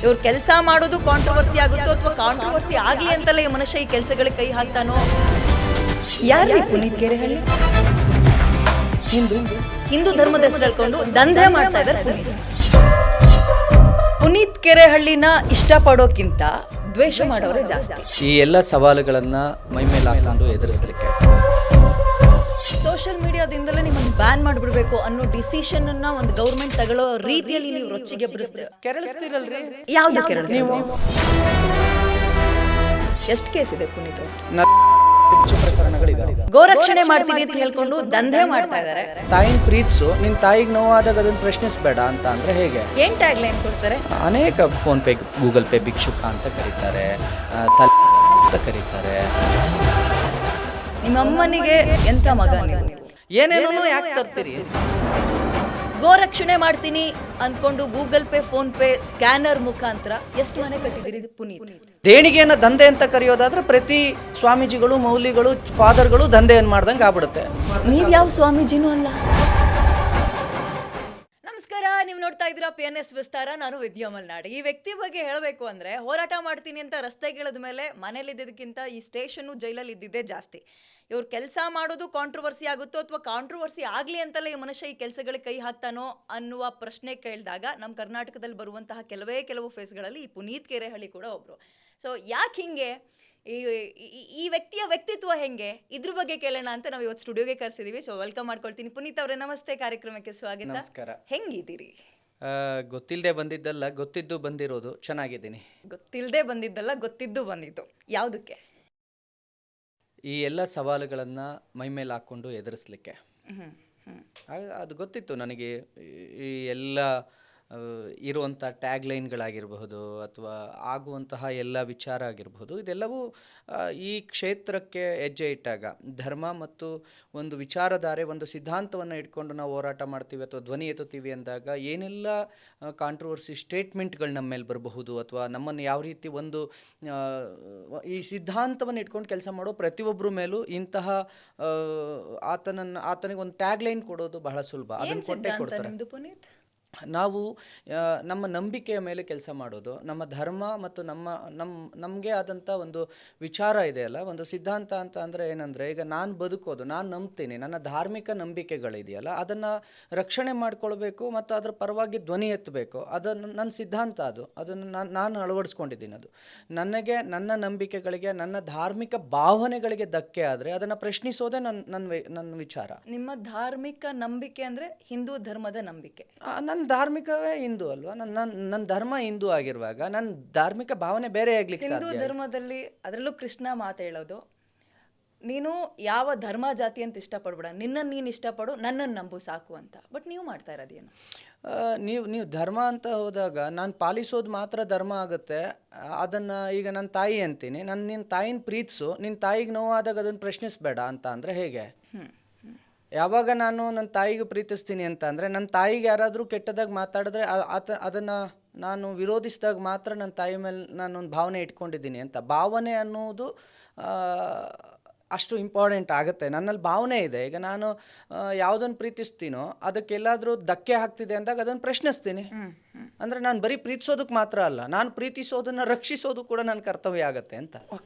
ಇವ್ರು ಕೆಲಸ ಮಾಡೋದು ಕಾಂಟ್ರವರ್ಸಿ ಆಗುತ್ತೋ ಅಥವಾ ಕಾಂಟ್ರವರ್ಸಿ ಆಗಲಿ ಅಂತಲೇ ಈ ಮನುಷ್ಯ ಈ ಕೆಲಸಗಳಿಗೆ ಕೈ ಹಾಕ್ತಾನೋ? ಯಾರು ಪುನೀತ್ ಕೆರೆಹಳ್ಳಿ? ಹಿಂದೂ ಧರ್ಮದ ಹೆಸರು ಹೇಳ್ಕೊಂಡು ದಂಧೆ ಮಾಡ್ತಾ ಇದ್ದಾರೆ ಪುನೀತ್. ಪುನೀತ್ ಕೆರೆಹಳ್ಳಿನ ಇಷ್ಟಪಡೋಕ್ಕಿಂತ ದ್ವೇಷ ಮಾಡೋರೇ ಜಾಸ್ತಿ. ಈ ಎಲ್ಲ ಸವಾಲುಗಳನ್ನು ಮೈಮೇಲೆ ಹಾಕೊಂಡು ಎದುರಿಸಲಿಕ್ಕೆ ಸೋಷಿಯಲ್ ಮೀಡಿಯಾದಿಂದಲೇ ನಿಮ್ಮನ್ನು ಬ್ಯಾನ್ ಮಾಡಿಬಿಡ್ಬೇಕು ಅನ್ನೋ ಡಿಸಿಷನ್ ಅನ್ನ ಒಂದು ಗೌರ್ಮೆಂಟ್ ತಗೊಳ್ಳೋ ರೀತಿಯಲ್ಲಿ ನೀವು ರೊಚ್ಚಿಗೆ ಬರಿಸ್ತೇವೆ. ಕೆರಳಿಸ್ತೀರಲ್ರಿ? ಯಾವ್ದು ಕೆರಳ? ಎಷ್ಟು ಕೇಸ್ ಇದೆ ಪುನೀತ್? ಪ್ರಕರಣಗಳಿದಾವೆ. ಗೋರಕ್ಷಣೆ ಮಾಡ್ತೀನಿ ಅಂತ ಹೇಳ್ಕೊಂಡು ದಂಧೆ ಮಾಡ್ತಾ ಇದ್ದಾರೆ. ತಾಯಿನ ಪ್ರೀತಿಸು, ನಿನ್ ತಾಯಿಗೆ ನೋವಾದಾಗ ಅದನ್ನ ಪ್ರಶ್ನಿಸಬೇಡ ಅಂತ ಅಂದ್ರೆ ಹೇಗೆ? ಏನ್ ಟ್ಯಾಗ್ ಲೈನ್ ಕೊಡ್ತಾರೆ? ಅನೇಕ ಫೋನ್ ಪೇ, ಗೂಗಲ್ ಪೇ ಭಿಕ್ಷುಕ ಅಂತ ಕರೀತಾರೆ, ಅಂತ ಕರೀತಾರೆ. ನಿಮ್ಮ ಅಮ್ಮನಿಗೆ ಎಂತ ಮಗ ನೀವು? ಏನೇನೋ ಯಾಕೆ ತರ್ತೀರಿ? ಗೋರಕ್ಷಣೆ ಮಾಡ್ತೀನಿ ಅಂದ್ಕೊಂಡು Google pay, phone pay, scanner ಮುಖಾಂತರ ಎಷ್ಟು ಮನೆ ಕಟ್ಟಿದಿರಿ ಪುನೀತ್? ದೇಣಿಗೆಯನ್ನ ದಂಧೆ ಅಂತ ಕರೆಯೋದಾದ್ರೆ ಪ್ರತಿ ಸ್ವಾಮೀಜಿಗಳು, ಮೌಲಿಗಳು, ಫಾದರ್ಗಳು ದಂಧೆಯನ್ನು ಮಾಡ್ದಂಗೆ ಆಗ್ಬಿಡುತ್ತೆ. ನೀವ್ ಯಾವ ಸ್ವಾಮೀಜಿನೂ ಅಲ್ಲ. ನಮಸ್ಕಾರ, ನೀವು ನೋಡ್ತಾ ಇದ್ದೀರಾ PNS ವಿಸ್ತಾರ. ನಾನು ವಿದ್ಯಾ ಮಲ್ನಾಡ್. ಈ ವ್ಯಕ್ತಿ ಬಗ್ಗೆ ಹೇಳಬೇಕು ಅಂದ್ರೆ, ಹೋರಾಟ ಮಾಡ್ತೀನಿ ಅಂತ ರಸ್ತೆಗಿಳಿದ ಮೇಲೆ ಮನೇಲಿದ್ದದಕ್ಕಿಂತ ಈ ಸ್ಟೇಷನ್ನು ಜೈಲಲ್ಲಿ ಇದ್ದಿದ್ದೇ ಜಾಸ್ತಿ. ಇವ್ರು ಕೆಲಸ ಮಾಡೋದು ಕಾಂಟ್ರವರ್ಸಿ ಆಗುತ್ತೋ ಅಥವಾ ಕಾಂಟ್ರವರ್ಸಿ ಆಗಲಿ ಅಂತಲೇ ಈ ಮನುಷ್ಯ ಈ ಕೆಲಸಗಳಿಗೆ ಕೈ ಹಾಕ್ತಾನೋ ಅನ್ನುವ ಪ್ರಶ್ನೆ ಕೇಳಿದಾಗ ನಮ್ಮ ಕರ್ನಾಟಕದಲ್ಲಿ ಬರುವಂತಹ ಕೆಲವು ಫೇಸ್ಗಳಲ್ಲಿ ಈ ಪುನೀತ್ ಕೆರೆಹಳ್ಳಿ ಕೂಡ ಒಬ್ರು. ಸೊ ಯಾಕೆ ಹಿಂಗೆ, ಈ ವ್ಯಕ್ತಿಯ ವ್ಯಕ್ತಿತ್ವ ಹೆಂಗೆ, ಇದ್ರ ಬಗ್ಗೆ ಕೇಳೋಣ ಅಂತ ನಾವು ಇವತ್ತು ಸ್ಟುಡಿಯೋಗೆ ಕರೆಸಿದೀವಿ. ಸೊ ವೆಲ್ಕಮ್ ಮಾಡ್ಕೊಳ್ತೀನಿ. ಪುನೀತ್ ಅವರೇ, ನಮಸ್ತೆ, ಕಾರ್ಯಕ್ರಮಕ್ಕೆ ಸ್ವಾಗತ. ನಮಸ್ಕಾರ. ಹೆಂಗಿದ್ದೀರಿ? ಗೊತ್ತಿಲ್ಲದೆ ಬಂದಿದ್ದಲ್ಲ, ಗೊತ್ತಿದ್ದು ಬಂದಿರೋದು. ಚೆನ್ನಾಗಿದ್ದೀನಿ. ಗೊತ್ತಿಲ್ಲದೆ ಬಂದಿದ್ದಲ್ಲ, ಗೊತ್ತಿದ್ದು ಬಂದಿದ್ದು. ಯಾವುದಕ್ಕೆ? ಈ ಎಲ್ಲ ಸವಾಲುಗಳನ್ನು ಮೈಮೇಲೆ ಹಾಕ್ಕೊಂಡು ಎದುರಿಸಲಿಕ್ಕೆ. ಅದು ಗೊತ್ತಿತ್ತು ನನಗೆ. ಈ ಎಲ್ಲ ಇರುವಂಥ ಟ್ಯಾಗ್ ಲೈನ್ಗಳಾಗಿರಬಹುದು ಅಥವಾ ಆಗುವಂತಹ ಎಲ್ಲ ವಿಚಾರ ಆಗಿರಬಹುದು, ಇದೆಲ್ಲವೂ ಈ ಕ್ಷೇತ್ರಕ್ಕೆ ಹೆಜ್ಜೆ ಇಟ್ಟಾಗ ಧರ್ಮ ಮತ್ತು ಒಂದು ವಿಚಾರಧಾರೆ, ಒಂದು ಸಿದ್ಧಾಂತವನ್ನು ಇಟ್ಕೊಂಡು ನಾವು ಹೋರಾಟ ಮಾಡ್ತೀವಿ ಅಥವಾ ಧ್ವನಿ ಎತ್ತುತ್ತೀವಿ ಅಂದಾಗ ಏನೆಲ್ಲ ಕಾಂಟ್ರವರ್ಸಿ ಸ್ಟೇಟ್ಮೆಂಟ್ಗಳು ನಮ್ಮ ಮೇಲೆ ಬರಬಹುದು ಅಥವಾ ನಮ್ಮನ್ನು ಯಾವ ರೀತಿ ಒಂದು ಈ ಸಿದ್ಧಾಂತವನ್ನು ಇಟ್ಕೊಂಡು ಕೆಲಸ ಮಾಡೋ ಪ್ರತಿಯೊಬ್ಬರ ಮೇಲೂ ಇಂತಹ ಆತನಿಗೆ ಒಂದು ಟ್ಯಾಗ್ ಲೈನ್ ಕೊಡೋದು ಬಹಳ ಸುಲಭ. ಅದನ್ನು ಕೊಡ್ತಾರೆ. ನಾವು ನಮ್ಮ ನಂಬಿಕೆಯ ಮೇಲೆ ಕೆಲಸ ಮಾಡೋದು, ನಮ್ಮ ಧರ್ಮ ಮತ್ತು ನಮಗೆ ಆದಂಥ ಒಂದು ವಿಚಾರ ಇದೆಯಲ್ಲ, ಒಂದು ಸಿದ್ಧಾಂತ ಅಂತ ಅಂದರೆ ಏನಂದರೆ, ಈಗ ನಾನು ಬದುಕೋದು, ನಾನು ನಂಬ್ತೀನಿ, ನನ್ನ ಧಾರ್ಮಿಕ ನಂಬಿಕೆಗಳಿದೆಯಲ್ಲ ಅದನ್ನು ರಕ್ಷಣೆ ಮಾಡ್ಕೊಳ್ಬೇಕು ಮತ್ತು ಅದರ ಪರವಾಗಿ ಧ್ವನಿ ಎತ್ತಬೇಕು. ಅದನ್ನು ನನ್ನ ಸಿದ್ಧಾಂತ, ಅದನ್ನು ನಾನು ಅಳವಡಿಸ್ಕೊಂಡಿದ್ದೀನಿ. ಅದು ನನಗೆ, ನನ್ನ ನಂಬಿಕೆಗಳಿಗೆ, ನನ್ನ ಧಾರ್ಮಿಕ ಭಾವನೆಗಳಿಗೆ ಧಕ್ಕೆ ಆದರೆ ಅದನ್ನು ಪ್ರಶ್ನಿಸೋದೇ ನನ್ನ ವಿಚಾರ. ನಿಮ್ಮ ಧಾರ್ಮಿಕ ನಂಬಿಕೆ ಅಂದರೆ ಹಿಂದೂ ಧರ್ಮದ ನಂಬಿಕೆ? ನನ್ನ ಧಾರ್ಮಿಕವೇ ಹಿಂದೂ ಅಲ್ವಾ? ನನ್ನ ಧರ್ಮ ಹಿಂದೂ ಆಗಿರುವಾಗ ನನ್ನ ಧಾರ್ಮಿಕ ಭಾವನೆ ಬೇರೆ ಆಗ್ಲಿಕ್ಕೆ ಹಿಂದೂ ಧರ್ಮದಲ್ಲಿ, ಅದರಲ್ಲೂ ಕೃಷ್ಣ ಮಾತು ಹೇಳೋದು, ನೀನು ಯಾವ ಧರ್ಮ ಜಾತಿ ಅಂತ ಇಷ್ಟಪಡ್ಬೇಡ, ನಿನ್ನನ್ನು ನೀನು ಇಷ್ಟಪಡು, ನನ್ನನ್ನು ನಂಬು ಸಾಕು ಅಂತ. ಬಟ್ ನೀವು ಮಾಡ್ತಾ ಇರೋದೇನು? ನೀವು ಧರ್ಮ ಅಂತ ಹೋದಾಗ ನಾನು ಪಾಲಿಸೋದು ಮಾತ್ರ ಧರ್ಮ ಆಗುತ್ತೆ. ಅದನ್ನು ಈಗ ನನ್ನ ತಾಯಿ ಅಂತೀನಿ, ನಿನ್ನ ತಾಯಿನ ಪ್ರೀತಿಸು, ನಿನ್ನ ತಾಯಿಗೆ ನೋವಾದಾಗ ಅದನ್ನು ಪ್ರಶ್ನಿಸಬೇಡ ಅಂತ ಅಂದರೆ ಹೇಗೆ? ಯಾವಾಗ ನಾನು ನನ್ನ ತಾಯಿಗೆ ಪ್ರೀತಿಸ್ತೀನಿ ಅಂತ ಅಂದರೆ, ನನ್ನ ತಾಯಿಗೆ ಯಾರಾದರೂ ಕೆಟ್ಟದಾಗ ಮಾತಾಡಿದ್ರೆ ಅದನ್ನು ನಾನು ವಿರೋಧಿಸಿದಾಗ ಮಾತ್ರ ನನ್ನ ತಾಯಿ ಮೇಲೆ ನಾನೊಂದು ಭಾವನೆ ಇಟ್ಕೊಂಡಿದ್ದೀನಿ ಅಂತ. ಭಾವನೆ ಅನ್ನೋದು ಅಷ್ಟು ಇಂಪಾರ್ಟೆಂಟ್ ಆಗುತ್ತೆ. ನನ್ನಲ್ಲಿ ಭಾವನೆ ಇದೆ. ಈಗ ನಾನು ಯಾವುದನ್ನು ಪ್ರೀತಿಸ್ತೀನೋ ಅದಕ್ಕೆಲ್ಲಾದರೂ ಧಕ್ಕೆ ಆಗ್ತಿದೆ ಅಂದಾಗ ಅದನ್ನು ಪ್ರಶ್ನಿಸ್ತೀನಿ. ಅಂದರೆ ನಾನು ಬರೀ ಪ್ರೀತಿಸೋದಕ್ಕೆ ಮಾತ್ರ ಅಲ್ಲ, ನಾನು ಪ್ರೀತಿಸೋದನ್ನು ರಕ್ಷಿಸೋದು ಕೂಡ ನನ್ನ ಕರ್ತವ್ಯ ಆಗುತ್ತೆ ಅಂತ.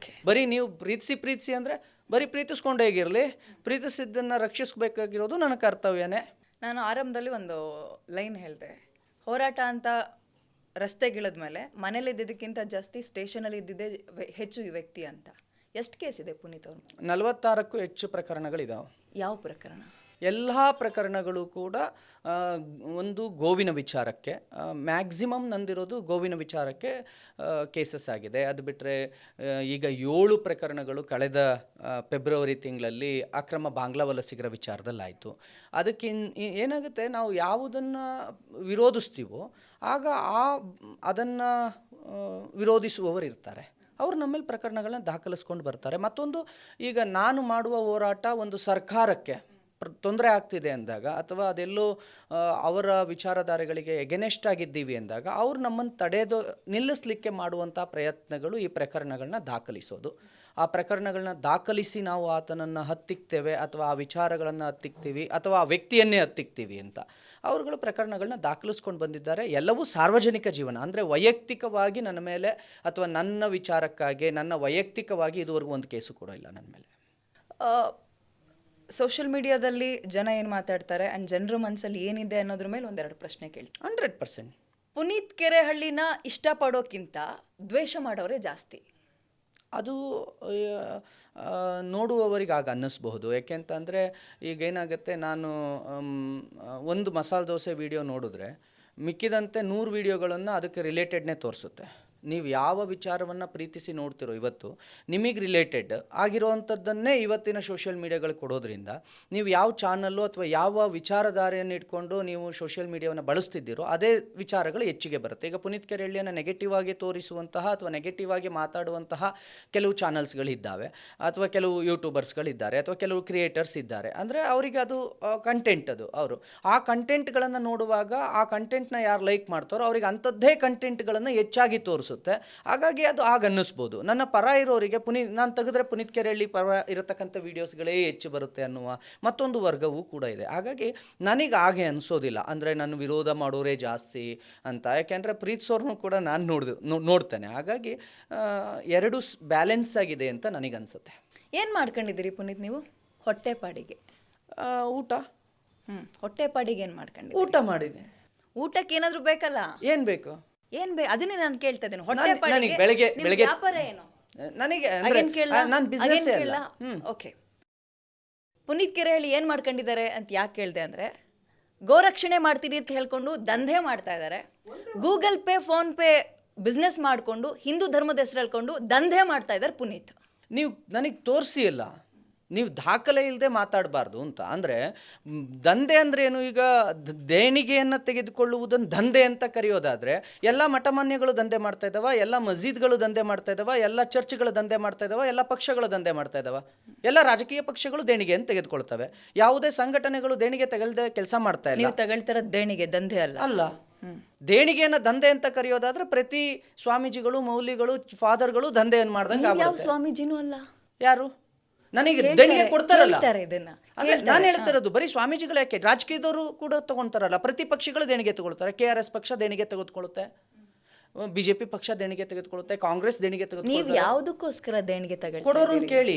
ಬರೀ ನೀವು ಪ್ರೀತಿಸಿ ಅಂದರೆ ಬರೀ ಪ್ರೀತಿಸ್ಕೊಂಡೇ ಹೇಗಿರಲಿ, ಪ್ರೀತಿಸಿದ್ದನ್ನು ರಕ್ಷಿಸಬೇಕಾಗಿರೋದು ನನ್ನ ಕರ್ತವ್ಯನೇ. ನಾನು ಆರಂಭದಲ್ಲಿ ಒಂದು ಲೈನ್ ಹೇಳಿದೆ, ಹೋರಾಟ ಅಂತ ರಸ್ತೆಗಿಳಿದ ಮೇಲೆ ಮನೇಲಿದ್ದಕ್ಕಿಂತ ಜಾಸ್ತಿ ಸ್ಟೇಷನಲ್ಲಿ ಇದ್ದಿದ್ದೇ ಹೆಚ್ಚು ಈ ವ್ಯಕ್ತಿ ಅಂತ. ಎಷ್ಟು ಕೇಸ್ ಇದೆ ಪುನೀತ್ ಅವರು? 46ಕ್ಕೂ ಹೆಚ್ಚು ಪ್ರಕರಣಗಳಿದಾವೆ. ಯಾವ ಪ್ರಕರಣ? ಎಲ್ಲ ಪ್ರಕರಣಗಳು ಕೂಡ ಒಂದು ಗೋವಿನ ವಿಚಾರಕ್ಕೆ, ಮ್ಯಾಕ್ಸಿಮಮ್ ನಂದಿರೋದು ಗೋವಿನ ವಿಚಾರಕ್ಕೆ ಕೇಸಸ್ ಆಗಿದೆ. ಅದು ಬಿಟ್ಟರೆ ಈಗ 7 ಪ್ರಕರಣಗಳು ಕಳೆದ ಫೆಬ್ರವರಿ ತಿಂಗಳಲ್ಲಿ ಅಕ್ರಮ ಬಾಂಗ್ಲಾ ವಲಸಿಗರ ವಿಚಾರದಲ್ಲಾಯಿತು. ಅದಕ್ಕೆ ಏನಾಗುತ್ತೆ, ನಾವು ಯಾವುದನ್ನು ವಿರೋಧಿಸ್ತೀವೋ ಆಗ ಅದನ್ನು ವಿರೋಧಿಸುವವರು ಇರ್ತಾರೆ. ಅವರು ನಮ್ಮಲ್ಲಿ ಪ್ರಕರಣಗಳನ್ನ ದಾಖಲಿಸ್ಕೊಂಡು ಬರ್ತಾರೆ. ಮತ್ತೊಂದು, ಈಗ ನಾನು ಮಾಡುವ ಹೋರಾಟ ಒಂದು ಸರ್ಕಾರಕ್ಕೆ ತೊಂದರೆ ಆಗ್ತಿದೆ ಅಂದಾಗ ಅಥವಾ ಅದೆಲ್ಲೋ ಅವರ ವಿಚಾರಧಾರೆಗಳಿಗೆ ಎಗೆನೆಸ್ಟ್ ಆಗಿದ್ದೀವಿ ಅಂದಾಗ ಅವ್ರು ನಮ್ಮನ್ನು ನಿಲ್ಲಿಸಲಿಕ್ಕೆ ಮಾಡುವಂಥ ಪ್ರಯತ್ನಗಳು ಈ ಪ್ರಕರಣಗಳನ್ನ ದಾಖಲಿಸೋದು. ಆ ಪ್ರಕರಣಗಳನ್ನ ದಾಖಲಿಸಿ ನಾವು ಆತನನ್ನು ಹತ್ತಿಕ್ತೇವೆ ಅಥವಾ ಆ ವಿಚಾರಗಳನ್ನು ಹತ್ತಿಕ್ತೀವಿ ಅಥವಾ ಆ ವ್ಯಕ್ತಿಯನ್ನೇ ಹತ್ತಿಕ್ತೀವಿ ಅಂತ. ಅವರುಗಳು ಪ್ರಕರಣಗಳನ್ನ ದಾಖಲಿಸ್ಕೊಂಡು ಬಂದಿದ್ದಾರೆ. ಎಲ್ಲವೂ ಸಾರ್ವಜನಿಕ ಜೀವನ, ಅಂದರೆ ವೈಯಕ್ತಿಕವಾಗಿ ನನ್ನ ಮೇಲೆ ಅಥವಾ ನನ್ನ ವಿಚಾರಕ್ಕಾಗಿ ನನ್ನ ವೈಯಕ್ತಿಕವಾಗಿ ಇದುವರೆಗೂ ಒಂದು ಕೇಸು ಕೂಡ ಇಲ್ಲ ನನ್ನ ಮೇಲೆ. ಸೋಷಿಯಲ್ ಮೀಡಿಯಾದಲ್ಲಿ ಜನ ಏನು ಮಾತಾಡ್ತಾರೆ ಆ್ಯಂಡ್ ಜನರ ಮನಸ್ಸಲ್ಲಿ ಏನಿದೆ ಅನ್ನೋದ್ರ ಮೇಲೆ ಒಂದೆರಡು ಪ್ರಶ್ನೆ ಕೇಳ್ತೀನಿ. 100%. ಪುನೀತ್ ಕೆರೆಹಳ್ಳಿನ ಇಷ್ಟಪಡೋಕ್ಕಿಂತ ದ್ವೇಷ ಮಾಡೋರೇ ಜಾಸ್ತಿ. ಅದು ನೋಡುವವರಿಗೆ ಆಗ ಅನ್ನಿಸ್ಬಹುದು. ಯಾಕೆಂತಂದರೆ ಈಗೇನಾಗುತ್ತೆ, ನಾನು ಒಂದು ಮಸಾಲೆ ದೋಸೆ ವಿಡಿಯೋ ನೋಡಿದ್ರೆ ಮಿಕ್ಕಿದಂತೆ 100 ವಿಡಿಯೋಗಳನ್ನು ಅದಕ್ಕೆ ರಿಲೇಟೆಡ್ನೇ ತೋರಿಸುತ್ತೆ. ನೀವು ಯಾವ ವಿಚಾರವನ್ನು ಪ್ರೀತಿಸಿ ನೋಡ್ತಿರೋ ಇವತ್ತು ನಿಮಗೆ ರಿಲೇಟೆಡ್ ಆಗಿರೋವಂಥದ್ದನ್ನೇ ಇವತ್ತಿನ ಸೋಷಿಯಲ್ ಮೀಡಿಯಾಗಳು ಕೊಡೋದ್ರಿಂದ ನೀವು ಯಾವ ಚಾನಲ್ಲು ಅಥವಾ ಯಾವ ವಿಚಾರಧಾರೆಯನ್ನು ಇಟ್ಕೊಂಡು ನೀವು ಸೋಷಿಯಲ್ ಮೀಡಿಯಾವನ್ನು ಬಳಸ್ತಿದ್ದೀರೋ ಅದೇ ವಿಚಾರಗಳು ಹೆಚ್ಚಿಗೆ ಬರುತ್ತೆ. ಈಗ ಪುನೀತ್ ಕೆರೆಹಳ್ಳಿಯನ್ನು ನೆಗೆಟಿವ್ ಆಗಿ ತೋರಿಸುವಂತಹ ಅಥವಾ ನೆಗೆಟಿವ್ ಆಗಿ ಮಾತಾಡುವಂತಹ ಕೆಲವು ಚಾನಲ್ಸ್ಗಳಿದ್ದಾವೆ, ಅಥವಾ ಕೆಲವು ಯೂಟ್ಯೂಬರ್ಸ್ಗಳಿದ್ದಾರೆ, ಅಥವಾ ಕೆಲವು ಕ್ರಿಯೇಟರ್ಸ್ ಇದ್ದಾರೆ. ಅಂದರೆ ಅವರಿಗೆ ಅದು ಕಂಟೆಂಟ್, ಅದು ಅವರು ಆ ಕಂಟೆಂಟ್ಗಳನ್ನು ನೋಡುವಾಗ ಆ ಕಂಟೆಂಟ್ನ ಯಾರು ಲೈಕ್ ಮಾಡ್ತಾರೋ ಅವ್ರಿಗೆ ಅಂಥದ್ದೇ ಕಂಟೆಂಟ್ಗಳನ್ನು ಹೆಚ್ಚಾಗಿ ತೋರಿಸುತ್ತೆ. ಹಾಗಾಗಿ ಅದು ಆಗ ಅನ್ನಿಸ್ಬೋದು. ನನ್ನ ಪರ ಇರೋರಿಗೆ ನಾನು ತೆಗೆದ್ರೆ ಪುನೀತ್ ಕೆರೆಹಳ್ಳಿ ಪರ ಇರತಕ್ಕಂಥ ವೀಡಿಯೋಸ್ಗಳೇ ಹೆಚ್ಚು ಬರುತ್ತೆ ಅನ್ನುವ ಮತ್ತೊಂದು ವರ್ಗವೂ ಕೂಡ ಇದೆ. ಹಾಗಾಗಿ ನನಗೆ ಹಾಗೆ ಅನಿಸೋದಿಲ್ಲ, ಅಂದರೆ ನನ್ನ ವಿರೋಧ ಮಾಡೋರೇ ಜಾಸ್ತಿ ಅಂತ. ಯಾಕೆಂದರೆ ಪ್ರೀತಿಸೋರ್ನು ಕೂಡ ನಾನು ನೋಡ್ತೇನೆ. ಹಾಗಾಗಿ ಎರಡು ಬ್ಯಾಲೆನ್ಸ್ ಆಗಿದೆ ಅಂತ ನನಗನ್ಸುತ್ತೆ. ಏನು ಮಾಡ್ಕೊಂಡಿದ್ದೀರಿ ಪುನೀತ್ ನೀವು ಹೊಟ್ಟೆಪಾಡಿಗೆ? ಊಟ. ಹೊಟ್ಟೆಪಾಡಿಗೆ ಏನು ಮಾಡ್ಕೊಂಡು? ಊಟ ಮಾಡಿದೆ. ಊಟಕ್ಕೆ ಏನಾದರೂ ಬೇಕಲ್ಲ? ಏನು ಬೇಕು? ಅದನ್ನೇ ನಾನು ಕೇಳ್ತಾ ಇದ್ದೀನಿ. ನನಗೆ ಬೆಳಗ್ಗೆ ವ್ಯಾಪಾರ ಏನು? ನನಗೆ ನಾನು ಬಿಸ್ನೆಸ್ ಅಲ್ಲ. ಓಕೆ, ಪುನೀತ್ ಕೆರೆಹಳ್ಳಿ ಏನು ಮಾಡ್ಕೊಂಡಿದ್ದಾರೆ ಅಂತ ಯಾಕೆ ಕೇಳಿದೆ ಅಂದರೆ, ಗೋರಕ್ಷಣೆ ಮಾಡ್ತೀನಿ ಅಂತ ಹೇಳ್ಕೊಂಡು ದಂಧೆ ಮಾಡ್ತಾ ಇದ್ದಾರೆ. Google pay, phone pay business ಮಾಡಿಕೊಂಡು ಹಿಂದೂ ಧರ್ಮದ ಹೆಸರು ಹೇಳ್ಕೊಂಡು ದಂಧೆ ಮಾಡ್ತಾ ಇದ್ದಾರೆ ಪುನೀತ್. ನೀವು ನನಗೆ ತೋರಿಸಿ ಇಲ್ಲ, ನೀವು ದಾಖಲೆ ಇಲ್ಲದೆ ಮಾತಾಡಬಾರ್ದು ಅಂತ. ಅಂದರೆ ದಂಧೆ ಅಂದರೆ ಏನು? ಈಗ ದೇಣಿಗೆಯನ್ನು ತೆಗೆದುಕೊಳ್ಳುವುದನ್ನು ದಂಧೆ ಅಂತ ಕರೆಯೋದಾದರೆ ಎಲ್ಲ ಮಠಮಾನ್ಯಗಳು ದಂಧೆ ಮಾಡ್ತಾ ಇದ್ದಾವ, ಎಲ್ಲ ಮಸ್ಜಿದ್ಗಳು ದಂಧೆ ಮಾಡ್ತಾ ಇದ್ದಾವ, ಎಲ್ಲ ಚರ್ಚ್ಗಳು ದಂಧೆ ಮಾಡ್ತಾ ಇದ್ದಾವ, ಎಲ್ಲ ಪಕ್ಷಗಳು ದಂಧೆ ಮಾಡ್ತಾ ಇದ್ದಾವ, ಎಲ್ಲ ರಾಜಕೀಯ ಪಕ್ಷಗಳು ದೇಣಿಗೆಯನ್ನು ತೆಗೆದುಕೊಳ್ತವೆ. ಯಾವುದೇ ಸಂಘಟನೆಗಳು ದೇಣಿಗೆ ತೆಗೆಲ್ದೆ ಕೆಲಸ ಮಾಡ್ತಾ ಇಲ್ಲ. ನೀವು ತಗೊಳ್ತಾರ ದೇಣಿಗೆ ದಂಧೆ ಅಲ್ಲ. ದೇಣಿಗೆಯನ್ನು ದಂಧೆ ಅಂತ ಕರೆಯೋದಾದ್ರೆ ಪ್ರತಿ ಸ್ವಾಮೀಜಿಗಳು, ಮೌಲಿಗಳು, ಫಾದರ್ಗಳು ದಂಧೆಯನ್ನು ಮಾಡ್ದಂಗೆ ಯಾವ ಸ್ವಾಮೀಜಿನೂ ಅಲ್ಲ. ಯಾರು ನನಗೆ ದೇಣಿಗೆ ಕೊಡ್ತಾರಲ್ಲ, ಇದನ್ನ ನಾನು ಹೇಳ್ತಾ ಇರೋದು ಬರೀ ಸ್ವಾಮೀಜಿಗಳು ಯಾಕೆ, ರಾಜಕೀಯದವರು ಕೂಡ ತಗೊಂತಾರಲ್ಲ, ಪ್ರತಿಪಕ್ಷಗಳು ದೇಣಿಗೆ ತಗೊಳ್ತಾರೆ. KRS ಪಕ್ಷ ದೇಣಿಗೆ ತೆಗೆದುಕೊಳ್ಳುತ್ತೆ, BJP ಪಕ್ಷ ದೇಣಿಗೆ ತೆಗೆದುಕೊಳ್ಳುತ್ತೆ, ಕಾಂಗ್ರೆಸ್ ದೇಣಿಗೆ ತೆಗೆದುಕೊಳ್ಳುತ್ತೆ. ನೀವು ಯಾವುದಕ್ಕೋಸ್ಕರ ದೇಣಿಗೆ ಕೊಡೋರು ಕೇಳಿ,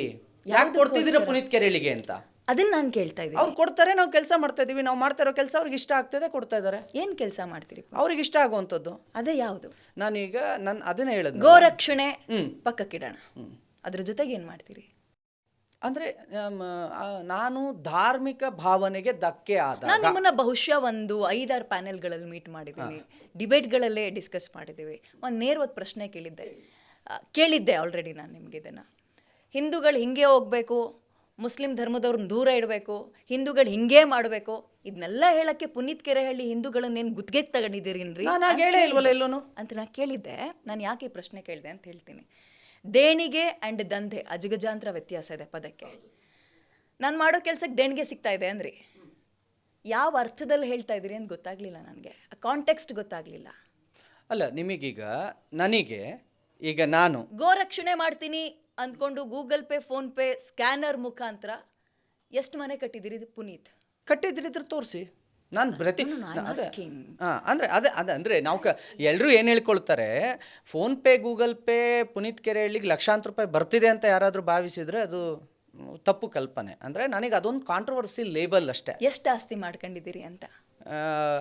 ಯಾಕೆ ಕೊಡ್ತಿದ್ದೀರಾ ಪುನೀತ್ ಕೆರೆಹಳ್ಳಿಗೆ ಅಂತ ಅದನ್ನ ನಾನು ಕೇಳ್ತಾ ಇದ್ದೀನಿ. ಅವ್ರು ಕೊಡ್ತಾರೆ, ನಾವು ಕೆಲಸ ಮಾಡ್ತಾ ಇದೀವಿ, ನಾವು ಮಾಡ್ತಾ ಇರೋ ಕೆಲಸ ಅವ್ರಿಗೆ ಇಷ್ಟ ಆಗ್ತದೆ, ಕೊಡ್ತಾ ಇದ್ದಾರೆ. ಏನು ಕೆಲಸ ಮಾಡ್ತೀರಿ ಅವ್ರಿಗೆ ಇಷ್ಟ ಆಗುವಂಥದ್ದು? ಅದೇ ಯಾವುದು? ನಾನೀಗ ಅದನ್ನೇ ಹೇಳಿದೆ, ಗೋರಕ್ಷಣೆ ಪಕ್ಕಕ್ಕಿಡೋಣ, ಅದ್ರ ಜೊತೆಗೆ ಏನು ಮಾಡ್ತೀರಿ? ಅಂದರೆ ನಾನು ಧಾರ್ಮಿಕ ಭಾವನೆಗೆ ಧಕ್ಕೆ ಆದ ನಾನು ನಿಮ್ಮನ್ನ ಬಹುಶಃ ಒಂದು 5-6 ಪ್ಯಾನೆಲ್ಗಳಲ್ಲಿ ಮೀಟ್ ಮಾಡಿದ್ದೀನಿ, ಡಿಬೇಟ್ಗಳಲ್ಲೇ ಡಿಸ್ಕಸ್ ಮಾಡಿದ್ದೀವಿ. ಒಂದು ನೇರವಾದ ಪ್ರಶ್ನೆ ಕೇಳಿದ್ದೆ ಆಲ್ರೆಡಿ ನಾನು ನಿಮಗೆ. ಇದನ್ನು ಹಿಂದೂಗಳು ಹಿಂಗೆ ಹೋಗಬೇಕು, ಮುಸ್ಲಿಂ ಧರ್ಮದವ್ರನ್ನ ದೂರ ಇಡಬೇಕು, ಹಿಂದೂಗಳು ಹಿಂಗೆ ಮಾಡಬೇಕು, ಇದನ್ನೆಲ್ಲ ಹೇಳಕ್ಕೆ ಪುನೀತ್ ಕೆರೆಹಳ್ಳಿ ಹಿಂದೂಗಳನ್ನೇನು ಗುತ್ತಿಗೆಗೆ ತಗೊಂಡಿದ್ದೀರಿನ್ರಿ ಅಂತ ನಾನು ಕೇಳಿದ್ದೆ. ನಾನು ಯಾಕೆ ಈ ಪ್ರಶ್ನೆ ಕೇಳಿದೆ ಅಂತ ಹೇಳ್ತೀನಿ. ದೇಣಿಗೆ ಆ್ಯಂಡ್ ದಂಧೆ ಅಜಗಜಾಂತರ ವ್ಯತ್ಯಾಸ ಇದೆ ಪದಕ್ಕೆ. ನಾನು ಮಾಡೋ ಕೆಲಸಕ್ಕೆ ದೇಣಿಗೆ ಸಿಗ್ತಾ ಇದೆ ಅಂದ್ರಿ, ಯಾವ ಅರ್ಥದಲ್ಲಿ ಹೇಳ್ತಾ ಇದ್ದೀರಿ ಅಂತ ಗೊತ್ತಾಗಲಿಲ್ಲ ನನಗೆ, ಆ ಕಾಂಟೆಕ್ಸ್ಟ್ ಗೊತ್ತಾಗಲಿಲ್ಲ. ಅಲ್ಲ, ನಿಮಗೀಗ ನನಗೆ ಈಗ ನಾನು ಗೋರಕ್ಷಣೆ ಮಾಡ್ತೀನಿ ಅಂದ್ಕೊಂಡು Google pay, phone pay, scanner ಮುಖಾಂತರ ಎಷ್ಟು ಮನೆ ಕಟ್ಟಿದ್ದೀರಿ ಪುನೀತ್? ಕಟ್ಟಿದ್ರಿದ್ರೆ ತೋರಿಸಿ. ನಾನು ಅಂದರೆ ಅಂದರೆ ನಾವು ಎಲ್ಲರೂ ಏನು ಹೇಳ್ಕೊಳ್ತಾರೆ, ಫೋನ್ಪೇ, ಗೂಗಲ್ ಪೇ, ಪುನೀತ್ ಕೆರೆಹಳ್ಳಿಗೆ ಲಕ್ಷಾಂತರ ರೂಪಾಯಿ ಬರ್ತಿದೆ ಅಂತ ಯಾರಾದರೂ ಭಾವಿಸಿದರೆ ಅದು ತಪ್ಪು ಕಲ್ಪನೆ. ಅಂದರೆ ನನಗೆ ಅದೊಂದು ಕಾಂಟ್ರವರ್ಸಿ ಲೇಬಲ್ ಅಷ್ಟೇ. ಎಷ್ಟು ಆಸ್ತಿ ಮಾಡ್ಕೊಂಡಿದ್ದೀರಿ ಅಂತ?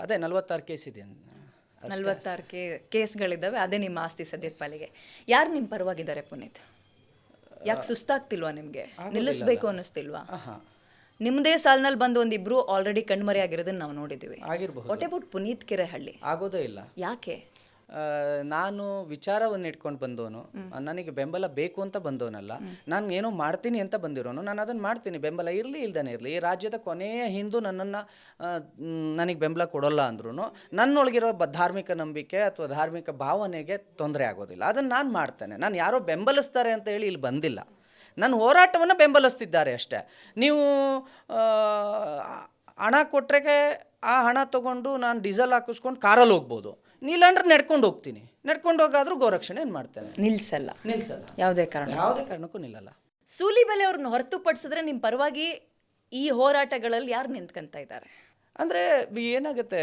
ಅದೇ 46 ಕೇಸ್ ಇದೆ. 46 ಕೇಸ್ಗಳಿದ್ದಾವೆ, ಅದೇ ನಿಮ್ಮ ಆಸ್ತಿ ಸದ್ಯದ ಪಾಲಿಗೆ. ಯಾರು ನಿಮ್ಮ ಪರವಾಗಿದ್ದಾರೆ ಪುನೀತ್? ಯಾಕೆ ಸುಸ್ತಾಗ್ತಿಲ್ವಾ ನಿಮಗೆ? ನಿಲ್ಲಿಸ್ಬೇಕು ಅನ್ನಿಸ್ತಿಲ್ವಾ? ನಿಮ್ಮದೇ ಸಾಲಿನಲ್ಲಿ ಬಂದು ಒಂದಿಬ್ರು ಆಲ್ರೆಡಿ ಕಣ್ಮರೆ ಆಗಿರೋದನ್ನ ನಾವು ನೋಡಿದ್ದೀವಿ. What about Puneeth Kerehalli? ಆಗೋದೇ ಇಲ್ಲ. ಯಾಕೆ? ನಾನು ವಿಚಾರವನ್ನು ಇಟ್ಕೊಂಡು ಬಂದವನು, ನನಗೆ ಬೆಂಬಲ ಬೇಕು ಅಂತ ಬಂದವನಲ್ಲ, ನಾನು ಏನೋ ಮಾಡ್ತೀನಿ ಅಂತ ಬಂದಿರೋನು. ನಾನು ಅದನ್ನು ಮಾಡ್ತೀನಿ, ಬೆಂಬಲ ಇರಲಿ ಇಲ್ದೇ ಇರಲಿ. ಈ ರಾಜ್ಯದ ಕೊನೆಯ ಹಿಂದೂ ನನಗೆ ಬೆಂಬಲ ಕೊಡೋಲ್ಲ ಅಂದ್ರೂ ನನ್ನೊಳಗಿರೋ ಧಾರ್ಮಿಕ ನಂಬಿಕೆ ಅಥವಾ ಧಾರ್ಮಿಕ ಭಾವನೆಗೆ ತೊಂದರೆ ಆಗೋದಿಲ್ಲ. ಅದನ್ನು ನಾನು ಮಾಡ್ತೇನೆ. ನಾನು ಯಾರೋ ಬೆಂಬಲಿಸ್ತಾರೆ ಅಂತ ಹೇಳಿ ಇಲ್ಲಿ ಬಂದಿಲ್ಲ, ನನ್ನ ಹೋರಾಟವನ್ನು ಬೆಂಬಲಿಸ್ತಿದ್ದಾರೆ ಅಷ್ಟೇ. ನೀವು ಹಣ ಕೊಟ್ಟರೆ ಆ ಹಣ ತೊಗೊಂಡು ನಾನು ಡೀಸೆಲ್ ಹಾಕಿಸ್ಕೊಂಡು ಕಾರಲ್ಲಿ ಹೋಗ್ಬೋದು, ಇಲ್ಲಾಂದ್ರೆ ನಡ್ಕೊಂಡು ಹೋಗ್ತೀನಿ. ನಡ್ಕೊಂಡು ಹೋಗಾದ್ರೂ ಗೋರಕ್ಷಣೆ ಏನು ಮಾಡ್ತೇನೆ, ನಿಲ್ಲಿಸಲ್ಲ. ಯಾವುದೇ ಕಾರಣಕ್ಕೂ ನಿಲ್ಲಲ್ಲ. ಸೂಲಿಬೆಲೆ ಅವ್ರನ್ನ ಹೊರತುಪಡಿಸಿದ್ರೆ ನಿಮ್ಮ ಪರವಾಗಿ ಈ ಹೋರಾಟಗಳಲ್ಲಿ ಯಾರು ನಿಂತ್ಕೊಂತ ಇದ್ದಾರೆ? ಅಂದರೆ ಏನಾಗುತ್ತೆ,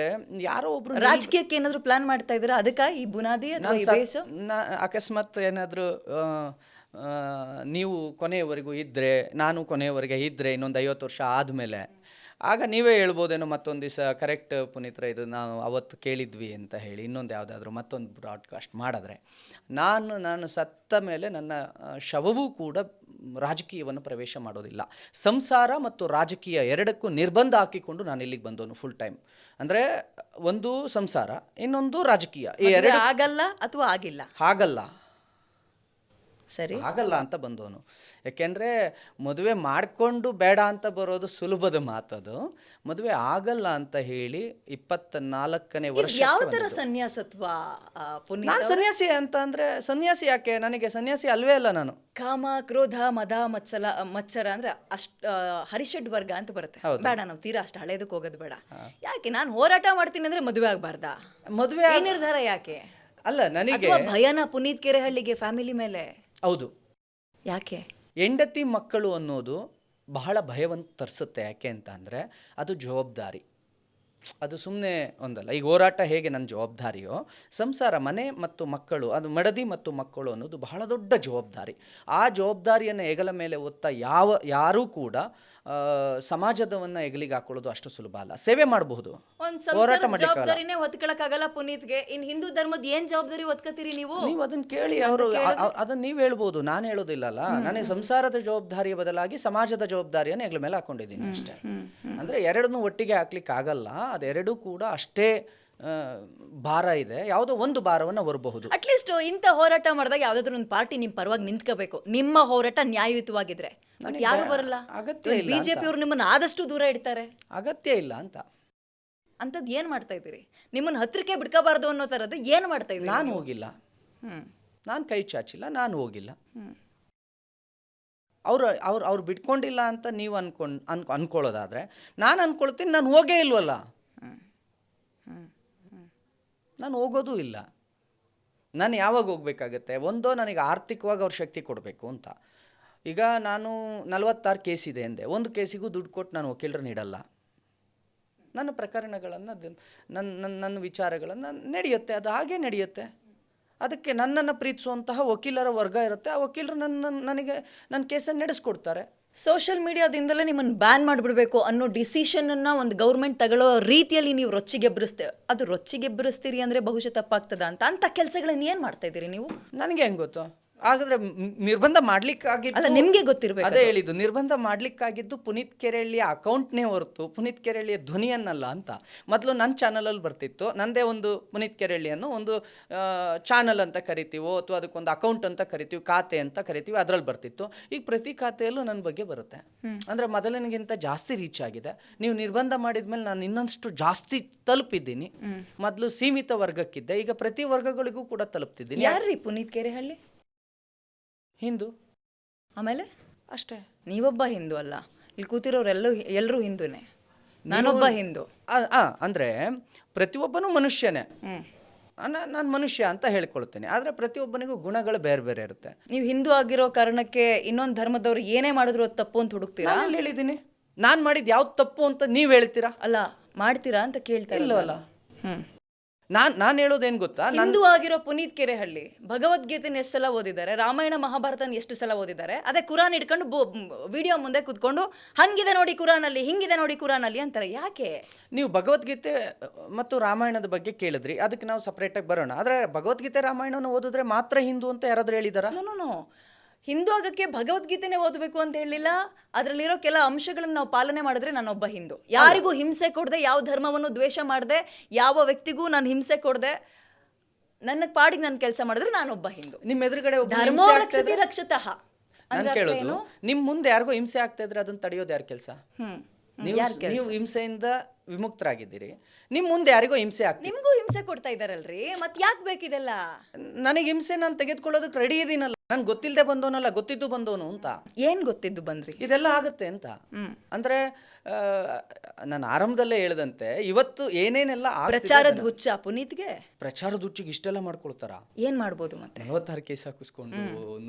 ಯಾರೋ ಒಬ್ರು ರಾಜಕೀಯಕ್ಕೆ ಏನಾದ್ರು ಪ್ಲಾನ್ ಮಾಡ್ತಾ ಇದ್ದೀರಾ? ಅದಕ್ಕ ಈ ಬುನಾದಿ ಅಥವಾ ಈ ಬೇಸು? ಅಕಸ್ಮಾತ್ ಏನಾದರೂ ನೀವು ಕೊನೆಯವರೆಗೂ ಇದ್ದರೆ, ನಾನು ಕೊನೆಯವರೆಗೆ ಇದ್ದರೆ, ಇನ್ನೊಂದು 50 ವರ್ಷ ಆದಮೇಲೆ, ಆಗ ನೀವೇ ಹೇಳ್ಬೋದೇನೋ ಮತ್ತೊಂದು ದಿವಸ, ಕರೆಕ್ಟ್ ಪುನೀತ್ರ, ಇದು ನಾವು ಅವತ್ತು ಕೇಳಿದ್ವಿ ಅಂತ ಹೇಳಿ ಇನ್ನೊಂದು ಯಾವುದಾದ್ರೂ ಮತ್ತೊಂದು ಬ್ರಾಡ್ಕಾಸ್ಟ್ ಮಾಡಿದ್ರೆ, ನಾನು ಸತ್ತ ಮೇಲೆ ನನ್ನ ಶವವೂ ಕೂಡ ರಾಜಕೀಯವನ್ನು ಪ್ರವೇಶ ಮಾಡೋದಿಲ್ಲ. ಸಂಸಾರ ಮತ್ತು ರಾಜಕೀಯ ಎರಡಕ್ಕೂ ನಿರ್ಬಂಧ ಹಾಕಿಕೊಂಡು ನಾನು ಇಲ್ಲಿಗೆ ಬಂದವನು ಫುಲ್ ಟೈಮ್. ಅಂದರೆ ಒಂದು ಸಂಸಾರ, ಇನ್ನೊಂದು ರಾಜಕೀಯ, ಈ ಎರಡು ಆಗಲ್ಲ ಅಥವಾ ಆಗಿಲ್ಲ? ಹಾಗಲ್ಲ, ಸರಿ, ಆಗಲ್ಲ ಅಂತ ಬಂದವನು. ಯಾಕೆಂದರೆ ಮದುವೆ ಮಾಡಿಕೊಂಡು ಬೇಡ ಅಂತ ಬರೋದು ಸುಲಭದ ಮಾತದು. ಮದುವೆ ಆಗಲ್ಲ ಅಂತ ಹೇಳಿ 24ನೇ ವರ್ಷ. ಯಾವ ತರ ಸನ್ಯಾಸತ್ವ ಪುನೀತ್? ನಾನು ಸನ್ಯಾಸಿ ಅಂತ ಅಂದರೆ, ಸನ್ಯಾಸಿ ಯಾಕೆ? ನನಗೆ ಸನ್ಯಾಸಿ ಅಲ್ವೇ ಅಲ್ಲ ನಾನು. ಕಾಮ, ಕ್ರೋಧ, ಮದ, ಮತ್ಸರ ಅಂದ್ರೆ ಹರಿಷಡ್ ವರ್ಗ ಅಂತ ಬರುತ್ತೆ. ಬೇಡ, ನಾವು ತೀರಾ ಅಷ್ಟು ಹಳೇದಕ್ಕೆ ಹೋಗೋದು ಬೇಡ. ಯಾಕೆ ನಾನು ಹೋರಾಟ ಮಾಡ್ತೀನಿ ಅಂದ್ರೆ ಮದುವೆ ಆಗ್ಬಾರ್ದಾ? ಮದುವೆ ಈ ನಿರ್ಧಾರ ಯಾಕೆ? ಅಲ್ಲ, ನನಗೆ ಭಯನ ಪುನೀತ್ ಕೆರೆಹಳ್ಳಿಗೆ ಫ್ಯಾಮಿಲಿ ಮೇಲೆ? ಹೌದು. ಯಾಕೆ? ಹೆಂಡತಿ ಮಕ್ಕಳು ಅನ್ನೋದು ಬಹಳ ಭಯವನ್ನು ತರಿಸುತ್ತೆ. ಯಾಕೆ ಅಂತ ಅಂದರೆ ಅದು ಜವಾಬ್ದಾರಿ. ಅದು ಸುಮ್ಮನೆ ಒಂದಲ್ಲ. ಈಗ ಹೋರಾಟ ಹೇಗೆ ನನ್ನ ಜವಾಬ್ದಾರಿಯೋ, ಸಂಸಾರ, ಮನೆ ಮತ್ತು ಮಕ್ಕಳು, ಅದು ಮಡದಿ ಮತ್ತು ಮಕ್ಕಳು ಅನ್ನೋದು ಬಹಳ ದೊಡ್ಡ ಜವಾಬ್ದಾರಿ. ಆ ಜವಾಬ್ದಾರಿಯನ್ನು ಹೆಗಲ ಮೇಲೆ ಹೊತ್ತ ಯಾರೂ ಕೂಡ ಸಮಾಜದವನ್ನು ಹೆಗಲಿಗೆ ಹಾಕೊಳ್ಳೋದು ಅಷ್ಟು ಸುಲಭ ಅಲ್ಲ. ಸೇವೆ ಮಾಡಬಹುದು, ಹೋರಾಟ ಜವಾಬ್ದಾರಿನೇ ಹೊತ್ಕೊಳಕ್ಕಾಗಲ್ಲ ಪುನೀತ್ಗೆ. ಇನ್ ಹಿಂದೂ ಧರ್ಮದ ಏನ್ ಜವಾಬ್ದಾರಿ ಹೊತ್ಕೋತೀರಿ ನೀವು? ನೀವು ಅದನ್ನ ಕೇಳಿ, ಅವರು ಅದನ್ನ ನೀವು ಹೇಳ್ಬೋದು, ನಾನು ಹೇಳೋದಿಲ್ಲಲ್ಲ. ನನಗೆ ಸಂಸಾರದ ಜವಾಬ್ದಾರಿಯ ಬದಲಾಗಿ ಸಮಾಜದ ಜವಾಬ್ದಾರಿಯನ್ನು ಹೆಗಲ ಮೇಲೆ ಹಾಕೊಂಡಿದ್ದೀನಿ ಅಷ್ಟೇ. ಅಂದರೆ ಎರಡನ್ನೂ ಒಟ್ಟಿಗೆ ಹಾಕ್ಲಿಕ್ಕೆ ಆಗಲ್ಲ. ಅದೆರಡೂ ಕೂಡ ಅಷ್ಟೇ ಭಾರ ಇದೆ. ಯಾವುದೋ ಒಂದು ಭಾರವನ್ನು ಹೊರಬಹುದು. ಅಟ್ಲೀಸ್ಟ್ ಇಂಥ ಹೋರಾಟ ಮಾಡಿದಾಗ ಯಾವ್ದಾದ್ರು ಒಂದು ಪಾರ್ಟಿ ನಿಮ್ ಪರವಾಗಿ ನಿಂತ್ಕೋಬೇಕು, ನಿಮ್ಮ ಹೋರಾಟ ನ್ಯಾಯಯುತವಾಗಿದ್ರೆ. ಯಾರು ಬರಲ್ಲ. ಅಗತ್ಯ ಇಲ್ಲ. ಬಿಜೆಪಿ ಅವರು ನಿಮ್ಮನ್ನ ಆದಷ್ಟು ದೂರ ಇಡ್ತಾರೆ. ಅಗತ್ಯ ಇಲ್ಲ ಅಂತ. ಅಂತದ್ ಏನ್ ಮಾಡ್ತಾ ಇದ್ದೀರಿ? ನಿಮ್ಮನ್ನ ಹತ್ರಕ್ಕೆ ಬಿಡ್ಕೋಬಾರ್ದು ಅನ್ನೋ ತರದ್ದು ಏನ್ ಮಾಡ್ತಾ ಇದ್ದೀರಿ? ನಾನು ಹೋಗಿಲ್ಲ, ನಾನು ಕೈ ಚಾಚಿಲ್ಲ, ನಾನು ಹೋಗಿಲ್ಲ. ಅವ್ರು ಬಿಟ್ಕೊಂಡಿಲ್ಲ ಅಂತ ನೀವು ಅನ್ಕೊಳ್ಳೋದಾದ್ರೆ, ನಾನು ಅನ್ಕೊಳ್ತೀನಿ ನಾನು ಹೋಗೇ ಇಲ್ವಲ್ಲ, ನಾನು ಹೋಗೋದೂ ಇಲ್ಲ. ನಾನು ಯಾವಾಗ ಹೋಗ್ಬೇಕಾಗತ್ತೆ? ಒಂದೋ ನನಗೆ ಆರ್ಥಿಕವಾಗಿ ಅವ್ರ ಶಕ್ತಿ ಕೊಡಬೇಕು ಅಂತ. ಈಗ ನಾನು 46 ಕೇಸ್ ಇದೆ ಎಂದೆ, ಒಂದು ಕೇಸಿಗೂ ದುಡ್ಡು ಕೊಟ್ಟು ನಾನು ವಕೀಲರು ನೀಡಲ್ಲ. ನನ್ನ ಪ್ರಕರಣಗಳನ್ನು, ನನ್ನ ವಿಚಾರಗಳನ್ನು ನಡೆಯುತ್ತೆ, ಅದು ಹಾಗೇ ನಡೆಯುತ್ತೆ. ಅದಕ್ಕೆ ನನ್ನನ್ನು ಪ್ರೀತಿಸುವಂತಹ ವಕೀಲರ ವರ್ಗ ಇರುತ್ತೆ. ಆ ವಕೀಲರು ನನ್ನ ಕೇಸನ್ನು ನಡೆಸ್ಕೊಡ್ತಾರೆ. ಸೋಷಿಯಲ್ ಮೀಡಿಯಾದಿಂದಲೇ ನಿಮ್ಮನ್ನು ಬ್ಯಾನ್ ಮಾಡಿಬಿಡ್ಬೇಕು ಅನ್ನೋ ಡಿಸಿಷನನ್ನು ಒಂದು ಗೌರ್ಮೆಂಟ್ ತಗೊಳ್ಳೋ ರೀತಿಯಲ್ಲಿ ನೀವು ರೊಚ್ಚಿಗೆಬ್ಬರಿಸ್ತೇವೆ. ಅದು ರೊಚ್ಚಿಗೆಬ್ಬರಿಸ್ತೀರಿ ಅಂದರೆ ಬಹುಶಃ ತಪ್ಪಾಗ್ತದ ಅಂತ ಕೆಲಸಗಳನ್ನ ಏನು ಮಾಡ್ತಾ ಇದ್ದೀರಿ ನೀವು? ನನಗೆ ಹೆಂಗೆ ಗೊತ್ತು? ಹಾಗಾದ್ರೆ ನಿರ್ಬಂಧ ಮಾಡ್ಲಿಕ್ಕಾಗಿದ್ದು, ಅಲ್ಲ, ನಿಮಗೆ ಗೊತ್ತಿರಬೇಕು. ಅದೇ ಹೇಳಿದ್ದು, ನಿರ್ಬಂಧ ಮಾಡ್ಲಿಕ್ಕಾಗಿದ್ದು ಪುನೀತ್ ಕೆರೆಹಳ್ಳಿಯ ಅಕೌಂಟ್ನೇ ಹೊರತು ಪುನೀತ್ ಕೆರೆಹಳ್ಳಿಯ ಧ್ವನಿಯನ್ನಲ್ಲ ಅಂತ. ಮೊದಲು ನನ್ನ ಚಾನಲಲ್ಲಿ ಬರ್ತಿತ್ತು, ನಂದೇ ಒಂದು ಪುನೀತ್ ಕೆರೆಹಳ್ಳಿಯನ್ನು ಒಂದು ಚಾನಲ್ ಅಂತ ಕರಿತೀವೋ ಅಥವಾ ಅದಕ್ಕೊಂದು ಅಕೌಂಟ್ ಅಂತ ಕರಿತೀವಿ, ಖಾತೆ ಅಂತ ಕರಿತೀವಿ, ಅದರಲ್ಲಿ ಬರ್ತಿತ್ತು. ಈಗ ಪ್ರತಿ ಖಾತೆಯಲ್ಲೂ ನನ್ನ ಬಗ್ಗೆ ಬರುತ್ತೆ. ಅಂದರೆ ಮೊದಲಿನಗಿಂತ ಜಾಸ್ತಿ ರೀಚ್ ಆಗಿದೆ. ನೀವು ನಿರ್ಬಂಧ ಮಾಡಿದ್ಮೇಲೆ ನಾನು ಇನ್ನೊಂದಷ್ಟು ಜಾಸ್ತಿ ತಲುಪಿದ್ದೀನಿ. ಮೊದಲು ಸೀಮಿತ ವರ್ಗಕ್ಕಿದ್ದೆ, ಈಗ ಪ್ರತಿ ವರ್ಗಗಳಿಗೂ ಕೂಡ ತಲುಪ್ತಿದ್ದೀನಿ. ಯಾರ್ರೀ ಪುನೀತ್ ಕೆರೆಹಳ್ಳಿ? ಹಿಂದೂ. ಆಮೇಲೆ ಅಷ್ಟೇ. ನೀವೊಬ್ಬ ಹಿಂದೂ ಅಲ್ಲ, ಇಲ್ಲಿ ಎಲ್ಲರೂ ಹಿಂದೂನೇ. ನಾನೊಬ್ಬ ಹಿಂದೂ. ಅಂದರೆ ಪ್ರತಿಯೊಬ್ಬನೂ ಮನುಷ್ಯನೇ. ನಾನು ಮನುಷ್ಯ ಅಂತ ಹೇಳ್ಕೊಳ್ತೇನೆ. ಆದರೆ ಪ್ರತಿಯೊಬ್ಬನಿಗೂ ಗುಣಗಳು ಬೇರೆ ಬೇರೆ ಇರುತ್ತೆ. ನೀವು ಹಿಂದೂ ಆಗಿರೋ ಕಾರಣಕ್ಕೆ ಇನ್ನೊಂದು ಧರ್ಮದವ್ರು ಏನೇ ಮಾಡಿದ್ರು ಅದು ತಪ್ಪು ಅಂತ ಹುಡುಕ್ತೀರಾ? ನಾನು ಹೇಳಿದ್ದೀನಿ, ನಾನು ಮಾಡಿದ್ದು ಯಾವ್ದು ತಪ್ಪು ಅಂತ ನೀವು ಹೇಳ್ತೀರಾ? ಅಲ್ಲ, ಮಾಡ್ತೀರಾ ಅಂತ ಕೇಳ್ತಾ ಇಲ್ಲವಲ್ಲ. ನಾನು ಹೇಳೋದೇನು ಗೊತ್ತಾ? ಹಿಂದೂ ಆಗಿರೋ ಪುನೀತ್ ಕೆರೆಹಳ್ಳಿ ಭಗವದ್ಗೀತೆನ ಎಷ್ಟು ಸಲ ಓದಿದ್ದಾರೆ, ರಾಮಾಯಣ ಮಹಾಭಾರತನ ಎಷ್ಟು ಸಲ ಓದಿದ್ದಾರೆ, ಅದೇ ಕುರಾನ್ ಇಟ್ಕೊಂಡು ವಿಡಿಯೋ ಮುಂದೆ ಕೂತ್ಕೊಂಡು ಹಂಗಿದೆ ನೋಡಿ ಕುರಾನಲ್ಲಿ, ಹಿಂಗಿದೆ ನೋಡಿ ಕುರಾನಲ್ಲಿ ಅಂತಾರೆ. ಯಾಕೆ? ನೀವು ಭಗವದ್ಗೀತೆ ಮತ್ತು ರಾಮಾಯಣದ ಬಗ್ಗೆ ಕೇಳಿದ್ರಿ, ಅದಕ್ಕೆ ನಾವು ಸಪ್ರೇಟಾಗಿ ಬರೋಣ. ಆದರೆ ಭಗವದ್ಗೀತೆ ರಾಮಾಯಣನ ಓದಿದ್ರೆ ಮಾತ್ರ ಹಿಂದೂ ಅಂತ ಯಾರಾದ್ರೂ ಹೇಳಿದಾರ? ನೋ, ಹಿಂದೂ ಆಗಕ್ಕೆ ಭಗವದ್ಗೀತೆನೇ ಓದಬೇಕು ಅಂತ ಹೇಳಿಲ್ಲ. ಅದರಲ್ಲಿರೋ ಕೆಲ ಅಂಶಗಳನ್ನು ನಾವು ಪಾಲನೆ ಮಾಡಿದ್ರೆ ನಾನೊಬ್ಬ ಹಿಂದೂ. ಯಾರಿಗೂ ಹಿಂಸೆ ಕೊಡದೆ, ಯಾವ ಧರ್ಮವನ್ನು ದ್ವೇಷ ಮಾಡದೆ, ಯಾವ ವ್ಯಕ್ತಿಗೂ ನಾನು ಹಿಂಸೆ ಕೊಡದೆ, ನನ್ನ ಪಾಡಿಗೆ ನಾನು ಕೆಲಸ ಮಾಡಿದ್ರೆ ನಾನೊಬ್ಬ ಹಿಂದೂ. ನಿಮ್ಮ ಎದುರುಗಡೆ ಧರ್ಮೋ ರಕ್ಷತಿ ರಕ್ಷತಃ. ನಾನು ಕೇಳೋದು, ನಿಮ್ಮ ಮುಂದೆ ಯಾರಿಗೂ ಹಿಂಸೆ ಆಗ್ತಾ ಇದ್ರೆ ಅದನ್ನ ತಡೆಯೋದು ಯಾರ ಕೆಲಸ? ನೀವು ಹಿಂಸೆಯಿಂದ ವಿಮುಕ್ತರಾಗಿದ್ದೀರಿ, ನಿಮ್ಮ ಮುಂದೆ ಯಾರಿಗೋ ಹಿಂಸೆ ಆಗ್ತದೆ. ನಿಮಗೂ ಹಿಂಸೆ ಕೊಡ್ತಾ ಇದಾರಲ್ರಿ, ಮತ್ತೆ ಯಾಕೆ ಬೇಕಿದೆಲ್ಲ? ನನಗೆ ಹಿಂಸೆ ನಾನು ತೆಗೆದುಕೊಳ್ಳೋದಕ್ಕೆ ರೆಡಿ ಇದೀನಲ್ಲ. ನಾನು ಗೊತ್ತಿಲ್ಲದೆ ಬಂದವನಲ್ಲ, ಗೊತ್ತಿದ್ದು ಬಂದವನು ಅಂತ. ಏನ್ ಗೊತ್ತಿದ್ದು ಬಂದ್ರಿ? ಇದೆಲ್ಲ ಆಗುತ್ತೆ ಅಂತ. ಅಂದ್ರೆ ನಾನು ಆರಂಭದಲ್ಲೇ ಹೇಳ್ದಂತೆ, ಇವತ್ತು ಏನೇನೆಲ್ಲ ಪ್ರಚಾರದ ಹುಚ್ಚ ಪುನೀತ್ಗೆ, ಪ್ರಚಾರದ ಹುಚ್ಚಿಗೆ ಇಷ್ಟೆಲ್ಲ ಮಾಡ್ಕೊಳ್ತಾರ. ಏನ್ ಮಾಡ್ಬೋದು? ಮತ್ತೆ 46 ಕೇಸ್ ಹಾಕಿಸ್ಕೊಂಡು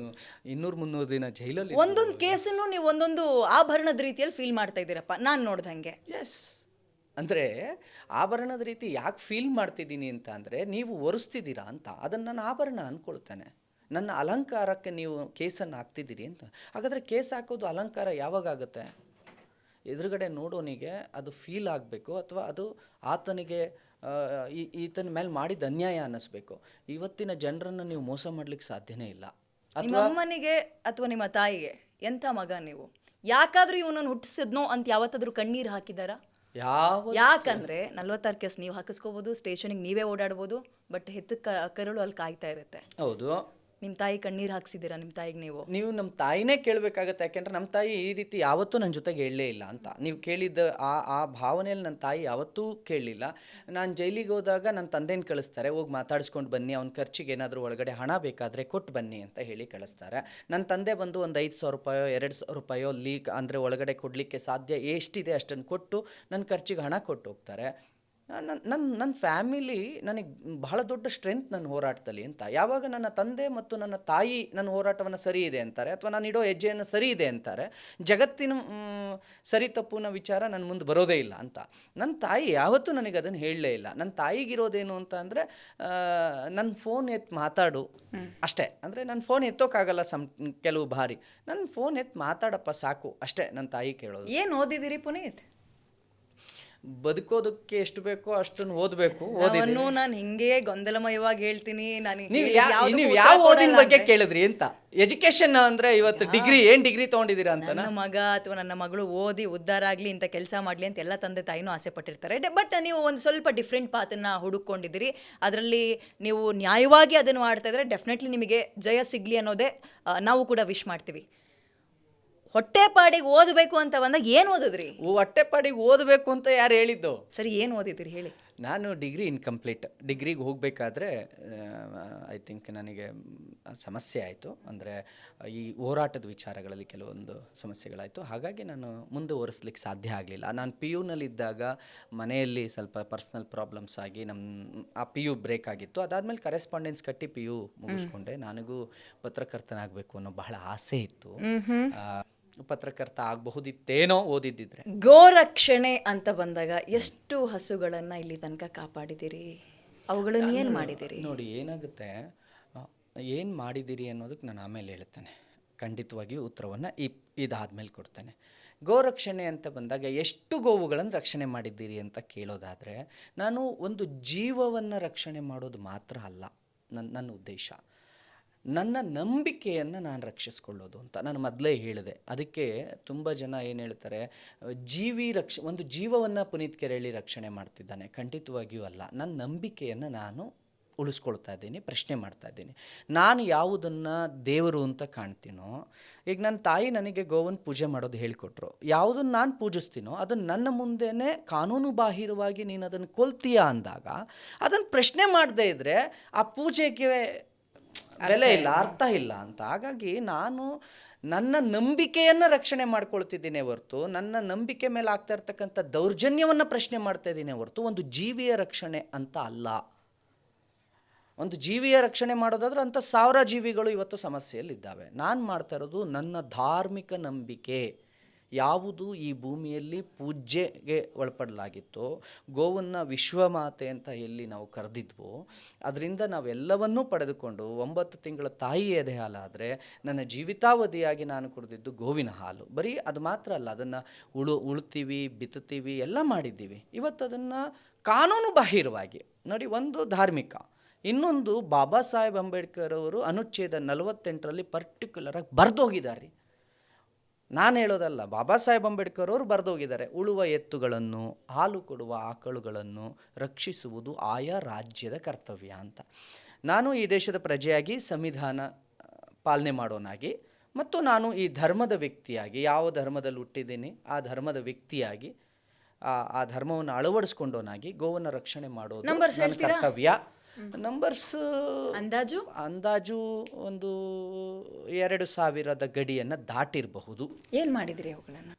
200-300 ದಿನ ಜೈಲಲ್ಲಿ, ಒಂದೊಂದು ಕೇಸನ್ನು ನೀವು ಒಂದೊಂದು ಆಭರಣದ ರೀತಿಯಲ್ಲಿ ಫೀಲ್ ಮಾಡ್ತಾ ಇದ್ದೀರಪ್ಪ, ನಾನು ನೋಡ್ದಂಗೆ. ಎಸ್, ಅಂದರೆ ಆಭರಣದ ರೀತಿ ಯಾಕೆ ಫೀಲ್ ಮಾಡ್ತಿದ್ದೀನಿ ಅಂತ ಅಂದರೆ ನೀವು ಒರೆಸ್ತಿದ್ದೀರಾ ಅಂತ, ಅದನ್ನು ನಾನು ಆಭರಣ ಅಂದ್ಕೊಳ್ತೇನೆ. ನನ್ನ ಅಲಂಕಾರಕ್ಕೆ ನೀವು ಕೇಸನ್ನು ಹಾಕ್ತಿದ್ದೀರಿ ಅಂತ. ಹಾಗಾದರೆ ಕೇಸ್ ಹಾಕೋದು ಅಲಂಕಾರ ಯಾವಾಗ ಆಗುತ್ತೆ? ಎದುರುಗಡೆ ನೋಡೋನಿಗೆ ಅದು ಫೀಲ್ ಆಗಬೇಕು, ಅಥವಾ ಅದು ಆತನಿಗೆ ಈತನ ಮೇಲೆ ಮಾಡಿದ ಅನ್ಯಾಯ ಅನ್ನಿಸ್ಬೇಕು. ಇವತ್ತಿನ ಜನರನ್ನು ನೀವು ಮೋಸ ಮಾಡ್ಲಿಕ್ಕೆ ಸಾಧ್ಯನೇ ಇಲ್ಲ. ನಿಮ್ಮ ಅಮ್ಮನಿಗೆ ಅಥವಾ ನಿಮ್ಮ ತಾಯಿಗೆ ಎಂಥ ಮಗ ನೀವು, ಯಾಕಾದ್ರೂ ಇವನನ್ನು ಹುಟ್ಟಿಸಿದ್ನೋ ಅಂತ ಯಾವತ್ತಾದ್ರೂ ಕಣ್ಣೀರು ಹಾಕಿದಾರಾ? ಯಾಕಂದ್ರೆ 46 ಕೇಸ್ ನೀವು ಹಾಕಿಸ್ಕೋಬಹುದು, ಸ್ಟೇಷನ್ಗೆ ನೀವೇ ಓಡಾಡ್ಬೋದು, ಬಟ್ ಕರುಳು ಅಲ್ಲಿ ಕಾಯ್ತಾ ಇರುತ್ತೆ. ಹೌದು. ನಿಮ್ಮ ತಾಯಿ ಕಣ್ಣೀರು ಹಾಕ್ಸಿದ್ದೀರಾ ನಿಮ್ಮ ತಾಯಿಗೆ? ನೀವು ನಮ್ಮ ತಾಯಿನೇ ಕೇಳಬೇಕಾಗತ್ತೆ. ಯಾಕೆಂದ್ರೆ ನಮ್ಮ ತಾಯಿ ಈ ರೀತಿ ಯಾವತ್ತೂ ನನ್ನ ಜೊತೆಗೆ ಹೇಳಲೇ ಇಲ್ಲ ಅಂತ. ನೀವು ಕೇಳಿದ್ದ ಆ ಭಾವನೆಯಲ್ಲಿ ನನ್ನ ತಾಯಿ ಯಾವತ್ತೂ ಕೇಳಲಿಲ್ಲ. ನಾನು ಜೈಲಿಗೆ ಹೋದಾಗ ನನ್ನ ತಂದೆನ ಕಳಿಸ್ತಾರೆ, ಹೋಗಿ ಮಾತಾಡಿಸ್ಕೊಂಡು ಬನ್ನಿ, ಅವ್ನ ಖರ್ಚಿಗೆ ಏನಾದರೂ ಒಳಗಡೆ ಹಣ ಬೇಕಾದರೆ ಕೊಟ್ಟು ಬನ್ನಿ ಅಂತ ಹೇಳಿ ಕಳಿಸ್ತಾರೆ. ನನ್ನ ತಂದೆ ಬಂದು ಒಂದು 5,000 ರೂಪಾಯೋ 2,000 ರೂಪಾಯೋ ಲೀಕ್ ಅಂದರೆ ಒಳಗಡೆ ಕೊಡಲಿಕ್ಕೆ ಸಾಧ್ಯ ಎಷ್ಟಿದೆ ಅಷ್ಟನ್ನು ಕೊಟ್ಟು ನನ್ನ ಖರ್ಚಿಗೆ ಹಣ ಕೊಟ್ಟು ಹೋಗ್ತಾರೆ. ನನ್ನ ಫ್ಯಾಮಿಲಿ ನನಗೆ ಬಹಳ ದೊಡ್ಡ ಸ್ಟ್ರೆಂತ್ ನನ್ನ ಹೋರಾಟದಲ್ಲಿ ಅಂತ. ಯಾವಾಗ ನನ್ನ ತಂದೆ ಮತ್ತು ನನ್ನ ತಾಯಿ ನನ್ನ ಹೋರಾಟವನ್ನು ಸರಿ ಇದೆ ಅಂತಾರೆ, ಅಥವಾ ನಾನು ಇಡೋ ಹೆಜ್ಜೆಯನ್ನು ಸರಿ ಇದೆ ಅಂತಾರೆ, ಜಗತ್ತಿನ ಸರಿ ತಪ್ಪುನ ವಿಚಾರ ನನ್ನ ಮುಂದೆ ಬರೋದೇ ಇಲ್ಲ ಅಂತ. ನನ್ನ ತಾಯಿ ಯಾವತ್ತೂ ನನಗೆ ಅದನ್ನು ಹೇಳಲೇ ಇಲ್ಲ. ನನ್ನ ತಾಯಿಗಿರೋದೇನು ಅಂತ ಅಂದರೆ, ನನ್ನ ಫೋನ್ ಎತ್ತು ಮಾತಾಡು ಅಷ್ಟೇ. ಅಂದರೆ ನನ್ನ ಫೋನ್ ಎತ್ತೋಕ್ಕಾಗಲ್ಲ ಕೆಲವು ಬಾರಿ. ನನ್ನ ಫೋನ್ ಎತ್ತು ಮಾತಾಡಪ್ಪ ಸಾಕು ಅಷ್ಟೇ ನನ್ನ ತಾಯಿ ಕೇಳೋದು. ಏನು ಓದಿದಿರಿ ಪುನೀತ್? ಬದುಕೋದಕ್ಕೆ ಎಷ್ಟು ಬೇಕೋ ಅಷ್ಟನ್ನು ಓದಬೇಕು. ನಾನು ಹಿಂಗೆ ಗೊಂದಲಮಯವಾಗಿ ಹೇಳ್ತೀನಿ. ನೀವು ಯಾವ ಓದಿನ ಬಗ್ಗೆ ಕೇಳಿದ್ರಿ ಅಂತ? ಎಜುಕೇಶನ್ ಅಂದ್ರೆ ಇವತ್ತು ಡಿಗ್ರಿ ತಗೊಂಡಿದ್ದೀರಾ ಅಂತ. ನನ್ನ ಮಗ ಅಥವಾ ನನ್ನ ಮಗಳು ಓದಿ ಉದ್ಧಾರ ಆಗ್ಲಿ, ಇಂಥ ಕೆಲಸ ಮಾಡ್ಲಿ ಅಂತ ಎಲ್ಲ ತಂದೆ ತಾಯಿನೂ ಆಸೆ ಪಟ್ಟಿರ್ತಾರೆ. ಬಟ್ ನೀವು ಒಂದು ಸ್ವಲ್ಪ ಡಿಫ್ರೆಂಟ್ ಪಾತನ್ನ ಹುಡುಕೊಂಡಿದ್ದೀರಿ, ಅದರಲ್ಲಿ ನೀವು ನ್ಯಾಯವಾಗಿ ಅದನ್ನು ಮಾಡ್ತಾ ಇದ್ರೆ ಡೆಫಿನೆಟ್ಲಿ ನಿಮಗೆ ಜಯ ಸಿಗ್ಲಿ ಅನ್ನೋದೇ ನಾವು ಕೂಡ ವಿಶ್ ಮಾಡ್ತೀವಿ. ಹೊಟ್ಟೆಪಾಡಿಗೆ ಓದಬೇಕು ಅಂತ ಬಂದಾಗ ಏನು ಓದಿದ್ರಿ? ಹೊಟ್ಟೆಪಾಡಿಗೆ ಓದಬೇಕು ಅಂತ ಯಾರು ಹೇಳಿದ್ದು? ಸರಿ, ಏನು ಓದಿದ್ರಿ ಹೇಳಿ. ನಾನು ಡಿಗ್ರಿ ಇನ್ಕಂಪ್ಲೀಟ್. ಡಿಗ್ರಿಗೆ ಹೋಗಬೇಕಾದ್ರೆ ಐ ಥಿಂಕ್ ನನಗೆ ಸಮಸ್ಯೆ ಆಯಿತು. ಅಂದರೆ ಈ ಹೋರಾಟದ ವಿಚಾರಗಳಲ್ಲಿ ಕೆಲವೊಂದು ಸಮಸ್ಯೆಗಳಾಯಿತು. ಹಾಗಾಗಿ ನಾನು ಮುಂದುವರಿಸ್ಲಿಕ್ಕೆ ಸಾಧ್ಯ ಆಗಲಿಲ್ಲ. ನಾನು PUನಲ್ಲಿದ್ದಾಗ ಮನೆಯಲ್ಲಿ ಸ್ವಲ್ಪ ಪರ್ಸ್ನಲ್ ಪ್ರಾಬ್ಲಮ್ಸ್ ಆಗಿ ಆ PU ಬ್ರೇಕ್ ಆಗಿತ್ತು. ಅದಾದಮೇಲೆ ಕರೆಸ್ಪಾಂಡೆನ್ಸ್ ಕಟ್ಟಿ PU ಮುಗಿಸ್ಕೊಂಡೆ. ನನಗೂ ಪತ್ರಕರ್ತನಾಗಬೇಕು ಅನ್ನೋ ಬಹಳ ಆಸೆ ಇತ್ತು. ಪತ್ರಕರ್ತ ಆಗಬಹುದಿತ್ತೇನೋ ಓದಿದ್ದಿದ್ರೆ. ಗೋರಕ್ಷಣೆ ಅಂತ ಬಂದಾಗ ಎಷ್ಟು ಹಸುಗಳನ್ನು ಇಲ್ಲಿ ತನಕ ಕಾಪಾಡಿದಿರಿ? ಅವುಗಳನ್ನು ಏನು ಮಾಡಿದಿರಿ? ನೋಡಿ, ಏನಾಗುತ್ತೆ, ಏನು ಮಾಡಿದಿರಿ ಅನ್ನೋದಕ್ಕೆ ನಾನು ಆಮೇಲೆ ಹೇಳ್ತೇನೆ. ಖಂಡಿತವಾಗಿಯೂ ಉತ್ತರವನ್ನು ಇದಾದ್ಮೇಲೆ ಕೊಡ್ತೇನೆ. ಗೋರಕ್ಷಣೆ ಅಂತ ಬಂದಾಗ ಎಷ್ಟು ಗೋವುಗಳನ್ನು ರಕ್ಷಣೆ ಮಾಡಿದ್ದೀರಿ ಅಂತ ಕೇಳೋದಾದರೆ, ನಾನು ಒಂದು ಜೀವವನ್ನು ರಕ್ಷಣೆ ಮಾಡೋದು ಮಾತ್ರ ಅಲ್ಲ ನನ್ನ ಉದ್ದೇಶ. ನನ್ನ ನಂಬಿಕೆಯನ್ನು ನಾನು ರಕ್ಷಿಸ್ಕೊಳ್ಳೋದು ಅಂತ ನಾನು ಮೊದಲೇ ಹೇಳಿದೆ. ಅದಕ್ಕೆ ತುಂಬ ಜನ ಏನು ಹೇಳ್ತಾರೆ, ಒಂದು ಜೀವವನ್ನು ಪುನೀತ್ ಕೆರೆಹಳ್ಳಿ ರಕ್ಷಣೆ ಮಾಡ್ತಿದ್ದಾನೆ. ಖಂಡಿತವಾಗಿಯೂ ಅಲ್ಲ. ನನ್ನ ನಂಬಿಕೆಯನ್ನು ನಾನು ಉಳಿಸ್ಕೊಳ್ತಾ ಇದ್ದೀನಿ, ಪ್ರಶ್ನೆ ಮಾಡ್ತಾ ಇದ್ದೀನಿ. ನಾನು ಯಾವುದನ್ನು ದೇವರು ಅಂತ ಕಾಣ್ತೀನೋ, ಈಗ ನನ್ನ ತಾಯಿ ನನಗೆ ಗೋವನ್ನು ಪೂಜೆ ಮಾಡೋದು ಹೇಳಿಕೊಟ್ರು. ಯಾವುದನ್ನು ನಾನು ಪೂಜಿಸ್ತೀನೋ ಅದನ್ನು ನನ್ನ ಮುಂದೆನೇ ಕಾನೂನು ಬಾಹಿರವಾಗಿ ನೀನು ಅದನ್ನು ಕೊಲ್ತೀಯಾ ಅಂದಾಗ ಅದನ್ನು ಪ್ರಶ್ನೆ ಮಾಡದೇ ಇದ್ದರೆ ಆ ಪೂಜೆಗೆ ಬೆಲೆ ಇಲ್ಲ, ಅರ್ಥ ಇಲ್ಲ ಅಂತ. ಹಾಗಾಗಿ ನಾನು ನನ್ನ ನಂಬಿಕೆಯನ್ನು ರಕ್ಷಣೆ ಮಾಡ್ಕೊಳ್ತಿದ್ದೀನಿ ಹೊರತು, ನನ್ನ ನಂಬಿಕೆ ಮೇಲೆ ಆಗ್ತಾ ಇರ್ತಕ್ಕಂಥ ದೌರ್ಜನ್ಯವನ್ನು ಪ್ರಶ್ನೆ ಮಾಡ್ತಾ ಇದ್ದೀನಿ ಹೊರತು ಒಂದು ಜೀವಿಯ ರಕ್ಷಣೆ ಅಂತ ಅಲ್ಲ. ಒಂದು ಜೀವಿಯ ರಕ್ಷಣೆ ಮಾಡೋದಾದ್ರೆ ಅಂಥ 1000 ಜೀವಿಗಳು ಇವತ್ತು ಸಮಸ್ಯೆಯಲ್ಲಿದ್ದಾವೆ. ನಾನು ಮಾಡ್ತಾ ಇರೋದು ನನ್ನ ಧಾರ್ಮಿಕ ನಂಬಿಕೆ ಯಾವುದು ಈ ಭೂಮಿಯಲ್ಲಿ ಪೂಜೆಗೆ ಒಳಪಡಲಾಗಿತ್ತೋ, ಗೋವನ್ನು ವಿಶ್ವಮಾತೆ ಅಂತ ಎಲ್ಲಿ ನಾವು ಕರೆದಿದ್ವೋ, ಅದರಿಂದ ನಾವೆಲ್ಲವನ್ನೂ ಪಡೆದುಕೊಂಡು 9 ತಿಂಗಳ ತಾಯಿ ಎದೆ ಹಾಲಾದರೆ ನನ್ನ ಜೀವಿತಾವಧಿಯಾಗಿ ನಾನು ಕುಡಿದಿದ್ದು ಗೋವಿನ ಹಾಲು. ಬರೀ ಅದು ಮಾತ್ರ ಅಲ್ಲ, ಅದನ್ನು ಉಳ್ತೀವಿ, ಬಿತ್ತುತ್ತೀವಿ, ಎಲ್ಲ ಮಾಡಿದ್ದೀವಿ. ಇವತ್ತು ಅದನ್ನು ಕಾನೂನು ಬಾಹಿರವಾಗಿ ನೋಡಿ, ಒಂದು ಧಾರ್ಮಿಕ, ಇನ್ನೊಂದು ಬಾಬಾ ಸಾಹೇಬ್ ಅಂಬೇಡ್ಕರ್ ಅವರು ಅನುಚ್ಛೇದ 48ರಲ್ಲಿ ಪರ್ಟಿಕ್ಯುಲರಾಗಿ ಬರೆದೋಗಿದ್ದಾರೆ. ನಾನು ಹೇಳೋದಲ್ಲ, ಬಾಬಾ ಸಾಹೇಬ್ ಅಂಬೇಡ್ಕರ್ ಅವರು ಬರೆದೋಗಿದ್ದಾರೆ. ಉಳುವ ಎತ್ತುಗಳನ್ನು, ಹಾಲು ಕೊಡುವ ಆಕಳುಗಳನ್ನು ರಕ್ಷಿಸುವುದು ಆಯಾ ರಾಜ್ಯದ ಕರ್ತವ್ಯ ಅಂತ. ನಾನು ಈ ದೇಶದ ಪ್ರಜೆಯಾಗಿ, ಸಂವಿಧಾನ ಪಾಲನೆ ಮಾಡೋನಾಗಿ, ಮತ್ತು ನಾನು ಈ ಧರ್ಮದ ವ್ಯಕ್ತಿಯಾಗಿ, ಯಾವ ಧರ್ಮದಲ್ಲಿ ಹುಟ್ಟಿದ್ದೀನಿ ಆ ಧರ್ಮದ ವ್ಯಕ್ತಿಯಾಗಿ, ಆ ಧರ್ಮವನ್ನು ಅಳವಡಿಸ್ಕೊಂಡೋನಾಗಿ ಗೋವನ್ನು ರಕ್ಷಣೆ ಮಾಡೋದು ನನ್ನ ಕರ್ತವ್ಯ. ನಂಬರ್ಸ್ ಅಂದಾಜು ಒಂದು 2,000 ಗಡಿಯನ್ನು ದಾಟಿರಬಹುದು. ಏನು ಮಾಡಿದ್ರಿ ಅವುಗಳನ್ನು?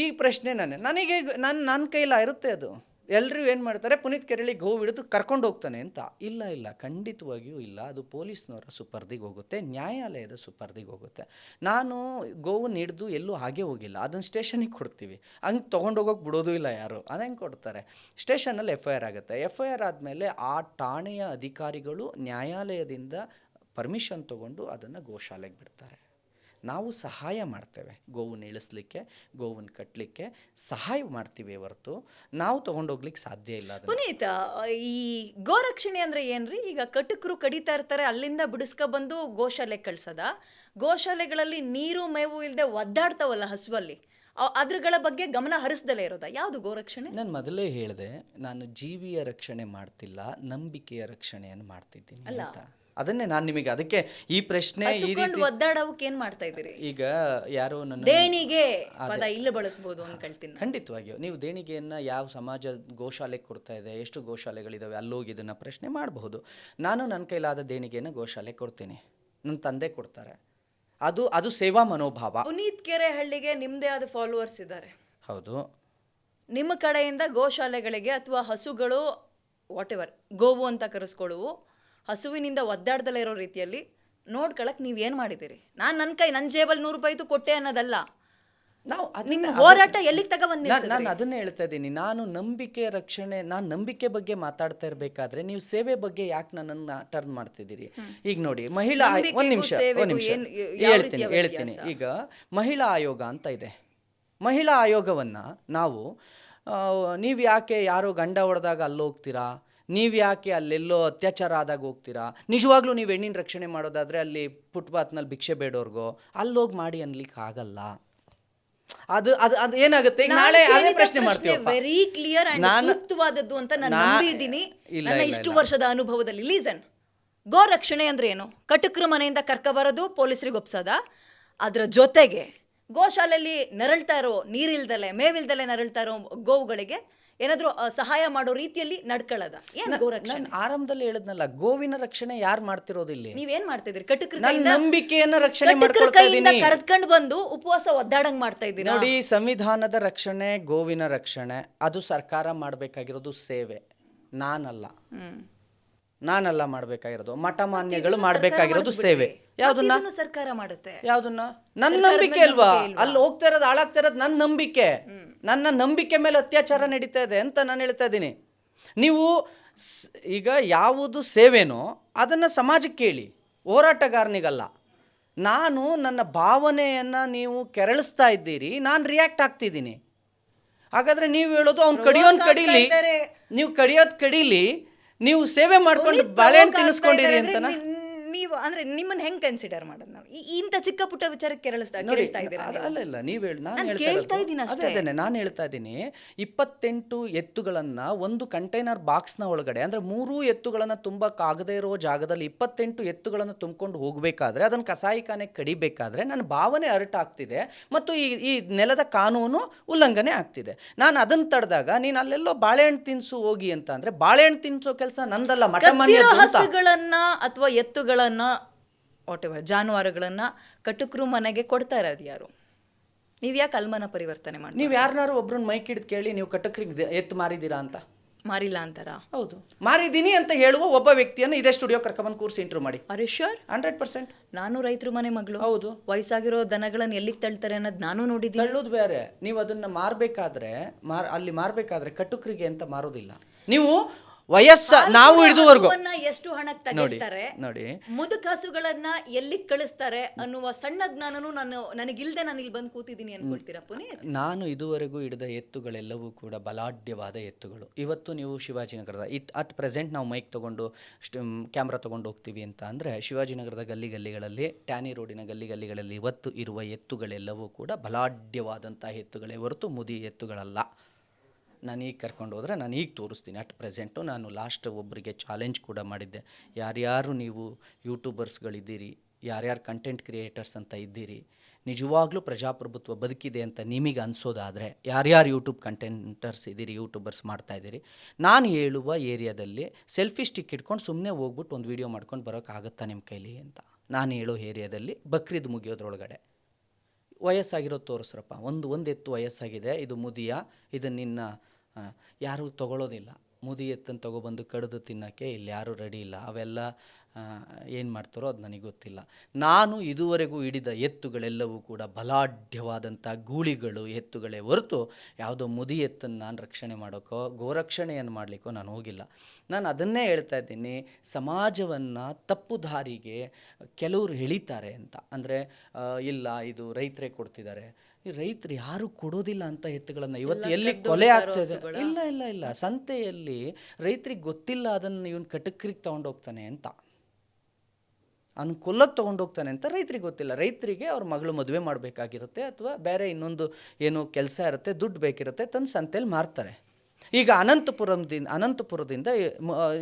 ಈ ಪ್ರಶ್ನೆ ನನಗೆ ನನ್ನ ಕೈಲ ಇರುತ್ತೆ. ಅದು ಎಲ್ಲರೂ ಏನು ಮಾಡ್ತಾರೆ, ಪುನೀತ್ ಕೆರಳಿ ಗೋವು ಹಿಡಿದು ಕರ್ಕೊಂಡು ಹೋಗ್ತಾನೆ ಅಂತ. ಇಲ್ಲ ಇಲ್ಲ, ಖಂಡಿತವಾಗಿಯೂ ಇಲ್ಲ. ಅದು ಪೊಲೀಸ್ನವರ ಸುಪರ್ದಿಗೆ ಹೋಗುತ್ತೆ, ನ್ಯಾಯಾಲಯದ ಸುಪರ್ದಿಗೆ ಹೋಗುತ್ತೆ. ನಾನು ಗೋವನ್ನು ಹಿಡಿದು ಎಲ್ಲೂ ಹಾಗೆ ಹೋಗಿಲ್ಲ, ಅದನ್ನು ಸ್ಟೇಷನಿಗೆ ಕೊಡ್ತೀವಿ. ಹಂಗೆ ತೊಗೊಂಡೋಗೋಕೆ ಬಿಡೋದು ಇಲ್ಲ ಯಾರು. ಅದು ಹೆಂಗೆ ಕೊಡ್ತಾರೆ, ಸ್ಟೇಷನಲ್ಲಿ FIR ಆಗುತ್ತೆ. FIR ಆದಮೇಲೆ ಆ ಠಾಣೆಯ ಅಧಿಕಾರಿಗಳು ನ್ಯಾಯಾಲಯದಿಂದ ಪರ್ಮಿಷನ್ ತೊಗೊಂಡು ಅದನ್ನು ಗೋಶಾಲೆಗೆ ಬಿಡ್ತಾರೆ. ನಾವು ಸಹಾಯ ಮಾಡ್ತೇವೆ, ಗೋವನ್ನು ಇಳಿಸ್ಲಿಕ್ಕೆ, ಗೋವನ್ನು ಕಟ್ಟಲಿಕ್ಕೆ ಸಹಾಯ ಮಾಡ್ತೀವಿ ಹೊರತು ನಾವು ತೊಗೊಂಡೋಗ್ಲಿಕ್ಕೆ ಸಾಧ್ಯ ಇಲ್ಲ. ಪುನೀತ, ಈ ಗೋರಕ್ಷಣೆ ಅಂದ್ರೆ ಏನ್ರಿ? ಈಗ ಕಟಕರು ಕಡಿತಾ ಇರ್ತಾರೆ, ಅಲ್ಲಿಂದ ಬಿಡಿಸ್ಕೊಬಂದು ಗೋಶಾಲೆಗೆ ಕಳ್ಸದ? ಗೋಶಾಲೆಗಳಲ್ಲಿ ನೀರು ಮೇವು ಇಲ್ಲದೆ ಒದ್ದಾಡ್ತಾವಲ್ಲ ಹಸುವಲ್ಲಿ, ಅದ್ರಗಳ ಬಗ್ಗೆ ಗಮನ ಹರಿಸ್ದಲೇ ಇರೋದಾ? ಯಾವುದು ಗೋರಕ್ಷಣೆ? ನಾನು ಮೊದಲೇ ಹೇಳಿದೆ, ನಾನು ಜೀವಿಯ ರಕ್ಷಣೆ ಮಾಡ್ತಿಲ್ಲ, ನಂಬಿಕೆಯ ರಕ್ಷಣೆಯನ್ನು ಮಾಡ್ತಿದ್ದೀನಿ ಅಂತ. ಅದನ್ನೇ ನಾನು ನಿಮಗೆ ಅದಕ್ಕೆ ಈ ಪ್ರಶ್ನೆ ಈ ರೀತಿ ಒದ್ದಾಡೋಕೆ ಏನ್ ಮಾಡ್ತಾ ಇದ್ದೀರಿ? ಈಗ ಯಾರೋ ನನ್ನ ದೇಣಿಗೆ ಪದ ಇಲ್ಲಿ ಬಳಸಬಹುದು ಅನ್ಕೊಳ್ತೀನಿ. ಖಂಡಿತವಾಗಿಯೂ ನೀವು ದೇಣಿಗೆಯನ್ನು ಯಾವ ಸಮಾಜ ಗೋಶಾಲೆಗೆ ಕೊಡ್ತಾ ಇದೆ, ಎಷ್ಟು ಗೋಶಾಲೆಗಳಿದ್ದಾವೆ, ಅಲ್ಲೋಗಿ ಇದನ್ನು ಪ್ರಶ್ನೆ ಮಾಡಬಹುದು. ನಾನು ನನ್ನ ಕೈಲಾದ ದೇಣಿಗೆಯನ್ನು ಗೋಶಾಲೆಗೆ ಕೊಡ್ತೀನಿ, ನನ್ನ ತಂದೆ ಕೊಡ್ತಾರೆ. ಅದು ಸೇವಾ ಮನೋಭಾವ. ಪುನೀತ್ ಕೆರೆಹಳ್ಳಿಗೆ ನಿಮ್ಮದೇ ಆದ ಫಾಲೋವರ್ಸ್ ಇದ್ದಾರೆ. ಹೌದು. ನಿಮ್ಮ ಕಡೆಯಿಂದ ಗೋಶಾಲೆಗಳಿಗೆ ಅಥವಾ ಹಸುಗಳು ವಾಟ್ ಎವರ್ ಗೋವು ಅಂತ ಕರೆಸ್ಕೊಳ್ಳುವು ಹಸುವಿನಿಂದ ಒದ್ದಾಡ್ದಲೇ ಇರೋ ರೀತಿಯಲ್ಲಿ ನೋಡ್ಕೊಳಕ್ ನೀವೇನು ಮಾಡಿದ್ದೀರಿ? ನನ್ನ ಜೇಬಲ್ಲಿ 100 ರೂಪಾಯಿದು ಕೊಟ್ಟೆ ಅನ್ನೋದಲ್ಲ. ನಾವು ನಿಮ್ಮ ಹೋರಾಟ ಎಲ್ಲಿಗೆ ತಗೊಬಂದಿ? ನಾನು ಅದನ್ನೇ ಹೇಳ್ತಾ ಇದ್ದೀನಿ. ನಾನು ನಂಬಿಕೆ ರಕ್ಷಣೆ, ನಾನು ನಂಬಿಕೆ ಬಗ್ಗೆ ಮಾತಾಡ್ತಾ ಇರಬೇಕಾದ್ರೆ ನೀವು ಸೇವೆ ಬಗ್ಗೆ ಯಾಕೆ ನನ್ನನ್ನು ಟರ್ನ್ ಮಾಡ್ತಿದ್ದೀರಿ? ಈಗ ನೋಡಿ, ಮಹಿಳಾ ಒಂದು ನಿಮಿಷ ಹೇಳ್ತೀನಿ. ಈಗ ಮಹಿಳಾ ಆಯೋಗ ಅಂತ ಇದೆ. ಮಹಿಳಾ ಆಯೋಗವನ್ನು ನಾವು ನೀವು ಯಾಕೆ ಯಾರೋ ಗಂಡ ಹೊಡೆದಾಗ ಅಲ್ಲಿ ಹೋಗ್ತೀರಾ, ನೀವು ಯಾಕೆ ಅಲ್ಲೆಲ್ಲೋ ಅತ್ಯಾಚಾರ ಆದಾಗ ಹೋಗ್ತೀರಾ, ನಿಜವಾಗ್ಲೂ ನೀವು ಹೆಣ್ಣಿನ ರಕ್ಷಣೆ ಮಾಡೋದಾದರೆ ಅಲ್ಲಿ ಫುಟ್ಪಾತ್ನಲ್ಲಿ ಭಿಕ್ಷೆ ಬೇಡೋರ್ಗೋ ಅಲ್ಲೋಗಿ ಮಾಡಿ ಅನ್ಲಿಕ್ಕೆ ಆಗಲ್ಲ. ಅದು ಅದು ಅದು ಏನಾಗುತ್ತೆ, ನಾಳೆ ಅದೇ ಪ್ರಶ್ನೆ ಮಾಡ್ತೀವಿ. ವೆರಿ ಕ್ಲಿಯರ್ ಅಂಡ್ ಸೂಕ್ತವಾದದ್ದು ಅಂತ ನಾನು ನಂಬಿದ್ದೀನಿ ನನ್ನ ಇಷ್ಟು ವರ್ಷದ ಅನುಭವದಲ್ಲಿ. ಲೀಸನ್, ಗೋ ರಕ್ಷಣೆ ಅಂದ್ರೆ ಏನು? ಕಟಕರ ಮನೆಯಿಂದ ಕರ್ಕೊಬರೋದು, ಪೊಲೀಸರಿಗೆ ಒಪ್ಸೋದ? ಅದರ ಜೊತೆಗೆ ಗೋಶಾಲೆಯಲ್ಲಿ ನರಳ್ತಾ ಇರೋ, ನೀರಿಲ್ದಲೆ ಮೇವಿಲ್ದಲೆ ನರಳ್ತಾ ಇರೋ ಗೋವುಗಳಿಗೆ ಏನಾದರೂ ಸಹಾಯ ಮಾಡೋ ರೀತಿಯಲ್ಲಿ ನಡ್ಕೊಳ್ಳೋದ? ಏನು ಗೋರಕ್ಷಣೆ? ನಾನು ಆರಂಭದಲ್ಲಿ ಹೇಳಿದ್ನಲ್ಲ, ಗೋವಿನ ರಕ್ಷಣೆ ಯಾರು ಮಾಡ್ತಿರೋದಿಲ್ಲ. ನೀವೇನ್ ಮಾಡ್ತಿದ್ರಿ? ಕಟಕರ ನಂಬಿಕೆಯನ್ನ ರಕ್ಷಣೆ ಮಾಡ್ಕೊಳ್ತಾ ಇದ್ದೀನಿ. ಕರೆದ್ಕೊಂಡು ಬಂದು ಉಪವಾಸ ಒದ್ದಾಡಂಗ್ ಮಾಡ್ತಾ ಇದ್ದೀರಾ. ನೋಡಿ, ಸಂವಿಧಾನದ ರಕ್ಷಣೆ, ಗೋವಿನ ರಕ್ಷಣೆ ಅದು ಸರ್ಕಾರ ಮಾಡಬೇಕಾಗಿರೋದು ಸೇವೆ, ನಾನಲ್ಲ ಮಾಡಬೇಕಾಗಿರೋದು. ಮಠ ಮಾನ್ಯಗಳು ಮಾಡಬೇಕಾಗಿರೋದು ಸೇವೆ. ಯಾವ್ದನ್ನ ಸರ್ಕಾರ ಮಾಡುತ್ತೆ? ಯಾವ್ದನ್ನ? ನನ್ನ ನಂಬಿಕೆ ಅಲ್ವಾ? ಅಲ್ಲಿ ಹೋಗ್ತಾ ಇರೋದು, ಹಾಳಾಗ್ತಾ ಇರೋದು ನನ್ನ ನಂಬಿಕೆ. ನನ್ನ ನಂಬಿಕೆ ಮೇಲೆ ಅತ್ಯಾಚಾರ ನಡೀತಾ ಇದೆ ಅಂತ ನಾನು ಹೇಳ್ತಾ ಇದ್ದೀನಿ. ನೀವು ಈಗ ಯಾವುದು ಸೇವೆನೋ ಅದನ್ನು ಸಮಾಜಕ್ಕೆ ಹೇಳಿ, ಹೋರಾಟಗಾರನಿಗಲ್ಲ. ನಾನು ನನ್ನ ಭಾವನೆಯನ್ನು ನೀವು ಕೆರಳಿಸ್ತಾ ಇದ್ದೀರಿ, ನಾನು ರಿಯಾಕ್ಟ್ ಆಗ್ತಿದ್ದೀನಿ. ಹಾಗಾದ್ರೆ ನೀವು ಹೇಳೋದು ಅವ್ನು ಕಡಿಯೋನ್ ಕಡೀಲಿ, ನೀವು ಕಡಿಯೋದು ಕಡೀಲಿ, ನೀವು ಸೇವೆ ಮಾಡ್ಕೊಂಡು ಬಾಳೆಹಣ್ಣು ತಿನ್ನಿಸ್ಕೊಂಡಿರಿ ಅಂತ. ನೀವು ಅಂದ್ರೆ ನಿಮ್ಮನ್ನ ಹೆಂಗ್ ಕನ್ಸಿಡರ್ ಮಾಡೋದು? ನಾವು ಇಂಥ ಚಿಕ್ಕ ಪುಟ್ಟ ವಿಚಾರಕ್ಕೆ ಕೇಳ್ತಾ ಇದ್ದೀರಾ? ಅಲ್ಲ, ನೀವು ಹೇಳಿ, ನಾನು ಹೇಳ್ತಾ ಇದ್ದೀನಿ 28 ಎತ್ತುಗಳನ್ನು ಒಂದು ಕಂಟೈನರ್ ಬಾಕ್ಸ್ನ ಒಳಗಡೆ, ಅಂದರೆ 3 ಎತ್ತುಗಳನ್ನು ತುಂಬಕ್ಕಾಗದೇ ಇರೋ ಜಾಗದಲ್ಲಿ 28 ಎತ್ತುಗಳನ್ನು ತುಂಬಿಕೊಂಡು ಹೋಗಬೇಕಾದ್ರೆ, ಅದನ್ನು ಕಸಾಯಿಖಾನೆಗೆ ಕಡಿಬೇಕಾದ್ರೆ ನನ್ನ ಭಾವನೆ ಹರ್ಟ್ ಆಗ್ತಿದೆ ಮತ್ತು ಈ ನೆಲದ ಕಾನೂನು ಉಲ್ಲಂಘನೆ ಆಗ್ತಿದೆ. ನಾನು ಅದನ್ನು ತಡೆದಾಗ ನೀನು ಅಲ್ಲೆಲ್ಲೋ ಬಾಳೆಹಣ್ಣು ತಿನ್ಸು ಹೋಗಿ ಅಂತ ಅಂದರೆ, ಬಾಳೆಹಣ್ಣು ತಿನ್ಸೋ ಕೆಲಸ ನಂದಲ್ಲ. ಹಸುಗಳನ್ನ ಅಥವಾ ಎತ್ತುಗಳನ್ನ ವಾಟ್ ಎವರ್ ಜಾನುವಾರುಗಳನ್ನ ಕಟಕರು ಮನೆಗೆ ಕೊಡ್ತಾ ಇರೋದು ಯಾರು? ನೀವು ಯಾಕೆ ಅಲ್ಮನ ಪರಿವರ್ತನೆ ಮಾಡಿ? ನೀವು ಯಾರನ್ನಾರು ಒಬ್ರನ್ನ ಮೈಕ್ ಹಿಡಿದು ಕೇಳಿ, ನೀವು ಕಟಕರಿಗೆ ಎತ್ತು ಮಾರಿದ್ದೀರಾ ಅಂತ. ಮಾರಿಲ್ಲ ಅಂತಾರ? ಹೌದು, ಮಾರಿದ್ದೀನಿ ಅಂತ ಹೇಳುವ ಒಬ್ಬ ವ್ಯಕ್ತಿಯನ್ನು ಇದೇ ಸ್ಟುಡಿಯೋ ಕರ್ಕೊಂಡ್ಬಂದು ಕೂರಿಸಿ ಇಂಟರ್ವ್ಯೂ ಮಾಡಿ. Are you sure? 100%. ನಾನು ರೈತರ ಮನೆ ಮಗಳು. ಹೌದು. ವಯಸ್ಸಾಗಿರೋ ದನಗಳನ್ನ ಎಲ್ಲಿಗೆ ತಳ್ತಾರೆ ಅನ್ನೋದು ನಾನು ನೋಡಿದ್ದೀನಿ. ತಳ್ಳೋದು ಬೇರೆ. ನೀವು ಅದನ್ನ ಅಲ್ಲಿ ಮಾರಬೇಕಾದ್ರೆ ಕಟಕರಿಗೆ ಅಂತ ಮಾರೋದಿಲ್ಲ. ನೀವು ನಾವು ಹಿಡಿದುವರೆಗೂ ಎಷ್ಟು ಹಣಕ್ಕೆ ತಗೊಳ್ತಾರೆ ನೋಡಿ, ಮುದುಕ ಹಸುಗಳನ್ನ ಎಲ್ಲಿ ಕಳಿಸ್ತಾರೆ ಅನ್ನುವ ಸಣ್ಣ ಜ್ಞಾನನು ನನಗಿಲ್ದೆ ನಾನು ಇಲ್ಲಿ ಬಂದು ಕೂತಿದ್ದೀನಿ ಅನ್ಕೊಳ್ತೀರಾ ಪುನೀತ್? ನಾನು ಇದುವರೆಗೂ ಹಿಡಿದ ಎತ್ತುಗಳೆಲ್ಲವೂ ಕೂಡ ಬಲಾಢ್ಯವಾದ ಎತ್ತುಗಳು. ಇವತ್ತು ನೀವು ಶಿವಾಜಿನಗರದ ಅಟ್ ಪ್ರೆಸೆಂಟ್ ನಾವು ಮೈಕ್ ತೊಗೊಂಡು ಕ್ಯಾಮ್ರಾ ತೊಗೊಂಡು ಹೋಗ್ತೀವಿ ಅಂತ ಅಂದರೆ, ಶಿವಾಜಿನಗರದ ಗಲ್ಲಿಗಳಲ್ಲಿ, ಟ್ಯಾನಿ ರೋಡಿನ ಗಲ್ಲಿಗಳಲ್ಲಿ ಇವತ್ತು ಇರುವ ಎತ್ತುಗಳೆಲ್ಲವೂ ಕೂಡ ಬಲಾಢ್ಯವಾದಂಥ ಎತ್ತುಗಳೇ ಹೊರತು ಮುದಿ ಎತ್ತುಗಳಲ್ಲ. ನಾನು ಈಗ ಕರ್ಕೊಂಡು ಹೋದರೆ ನಾನು ಈಗ ತೋರಿಸ್ತೀನಿ. ಅಟ್ ಪ್ರೆಸೆಂಟು ನಾನು ಲಾಸ್ಟ್ ಒಬ್ಬರಿಗೆ ಚಾಲೆಂಜ್ ಕೂಡ ಮಾಡಿದ್ದೆ, ಯಾರ್ಯಾರು ನೀವು ಯೂಟ್ಯೂಬರ್ಸ್ಗಳಿದ್ದೀರಿ, ಯಾರ್ಯಾರು ಕಂಟೆಂಟ್ ಕ್ರಿಯೇಟರ್ಸ್ ಅಂತ ಇದ್ದೀರಿ, ನಿಜವಾಗ್ಲೂ ಪ್ರಜಾಪ್ರಭುತ್ವ ಬದುಕಿದೆ ಅಂತ ನಿಮಗೆ ಅನಿಸೋದಾದರೆ, ಯಾರ್ಯಾರು ಯೂಟ್ಯೂಬ್ ಕಂಟೆಂಟರ್ಸ್ ಇದ್ದೀರಿ, ಯೂಟ್ಯೂಬರ್ಸ್ ಮಾಡ್ತಾಯಿದ್ದೀರಿ, ನಾನು ಹೇಳುವ ಏರಿಯಾದಲ್ಲಿ ಸೆಲ್ಫಿ ಸ್ಟಿಕ್ ಇಟ್ಕೊಂಡು ಸುಮ್ಮನೆ ಹೋಗ್ಬಿಟ್ಟು ಒಂದು ವೀಡಿಯೋ ಮಾಡ್ಕೊಂಡು ಬರೋಕ್ಕಾಗುತ್ತಾ ನಿಮ್ಮ ಕೈಲಿ ಅಂತ. ನಾನು ಹೇಳೋ ಏರಿಯಾದಲ್ಲಿ ಬಕ್ರೀದ್ ಮುಗಿಯೋದ್ರೊಳಗಡೆ ವಯಸ್ಸಾಗಿರೋದು ತೋರಿಸ್ರಪ್ಪ, ಒಂದು ಎತ್ತು ವಯಸ್ಸಾಗಿದೆ, ಇದು ಮುದಿಯ, ಇದು ನಿನ್ನ ಯಾರೂ ತೊಗೊಳ್ಳೋದಿಲ್ಲ. ಮುದಿ ಎತ್ತನ್ನು ತೊಗೊಬಂದು ಕಡಿದು ತಿನ್ನೋಕ್ಕೆ ಇಲ್ಲಿ ಯಾರೂ ರೆಡಿ ಇಲ್ಲ. ಅವೆಲ್ಲ ಏನು ಮಾಡ್ತಾರೋ ಅದು ನನಗೆ ಗೊತ್ತಿಲ್ಲ. ನಾನು ಇದುವರೆಗೂ ಹಿಡಿದ ಎತ್ತುಗಳೆಲ್ಲವೂ ಕೂಡ ಬಲಾಢ್ಯವಾದಂಥ ಗೂಳಿಗಳು ಎತ್ತುಗಳೇ ಹೊರತು ಯಾವುದೋ ಮುದಿ ಎತ್ತನ್ನು ನಾನು ರಕ್ಷಣೆ ಮಾಡೋಕ್ಕೋ ಗೋರಕ್ಷಣೆಯನ್ನು ಮಾಡಲಿಕ್ಕೋ ನಾನು ಹೋಗಿಲ್ಲ. ನಾನು ಅದನ್ನೇ ಹೇಳ್ತಾ ಇದ್ದೀನಿ, ಸಮಾಜವನ್ನು ತಪ್ಪು ದಾರಿಗೆ ಕೆಲವರು ಎಳಿತಾರೆ ಅಂತ. ಅಂದರೆ ಇಲ್ಲ ಇದು ರೈತರೇ ಕೊಡ್ತಿದ್ದಾರೆ, ಈ ರೈತರು ಯಾರು ಕೊಡೋದಿಲ್ಲ ಅಂತ ಎತ್ತುಗಳನ್ನು ಇವತ್ತು ಎಲ್ಲಿ ಕೊಲೆ ಆಗ್ತದೆ. ಇಲ್ಲ ಇಲ್ಲ ಇಲ್ಲ, ಸಂತೆಯಲ್ಲಿ ರೈತರಿಗೆ ಗೊತ್ತಿಲ್ಲ ಅದನ್ನು ಇವನು ಕಟಕರಿಗೆ ತೊಗೊಂಡೋಗ್ತಾನೆ ಅಂತ, ಅವ್ನು ಕೊಲ್ಲಕ್ಕೆ ತೊಗೊಂಡೋಗ್ತಾನೆ ಅಂತ ರೈತರಿಗೆ ಗೊತ್ತಿಲ್ಲ. ರೈತರಿಗೆ ಅವ್ರ ಮಗಳು ಮದುವೆ ಮಾಡಬೇಕಾಗಿರುತ್ತೆ ಅಥವಾ ಬೇರೆ ಇನ್ನೊಂದು ಏನೋ ಕೆಲಸ ಇರುತ್ತೆ, ದುಡ್ಡು ಬೇಕಿರುತ್ತೆ, ತಂದು ಸಂತೆಯಲ್ಲಿ ಮಾರ್ತಾರೆ. ಈಗ ಅನಂತಪುರದಿಂದ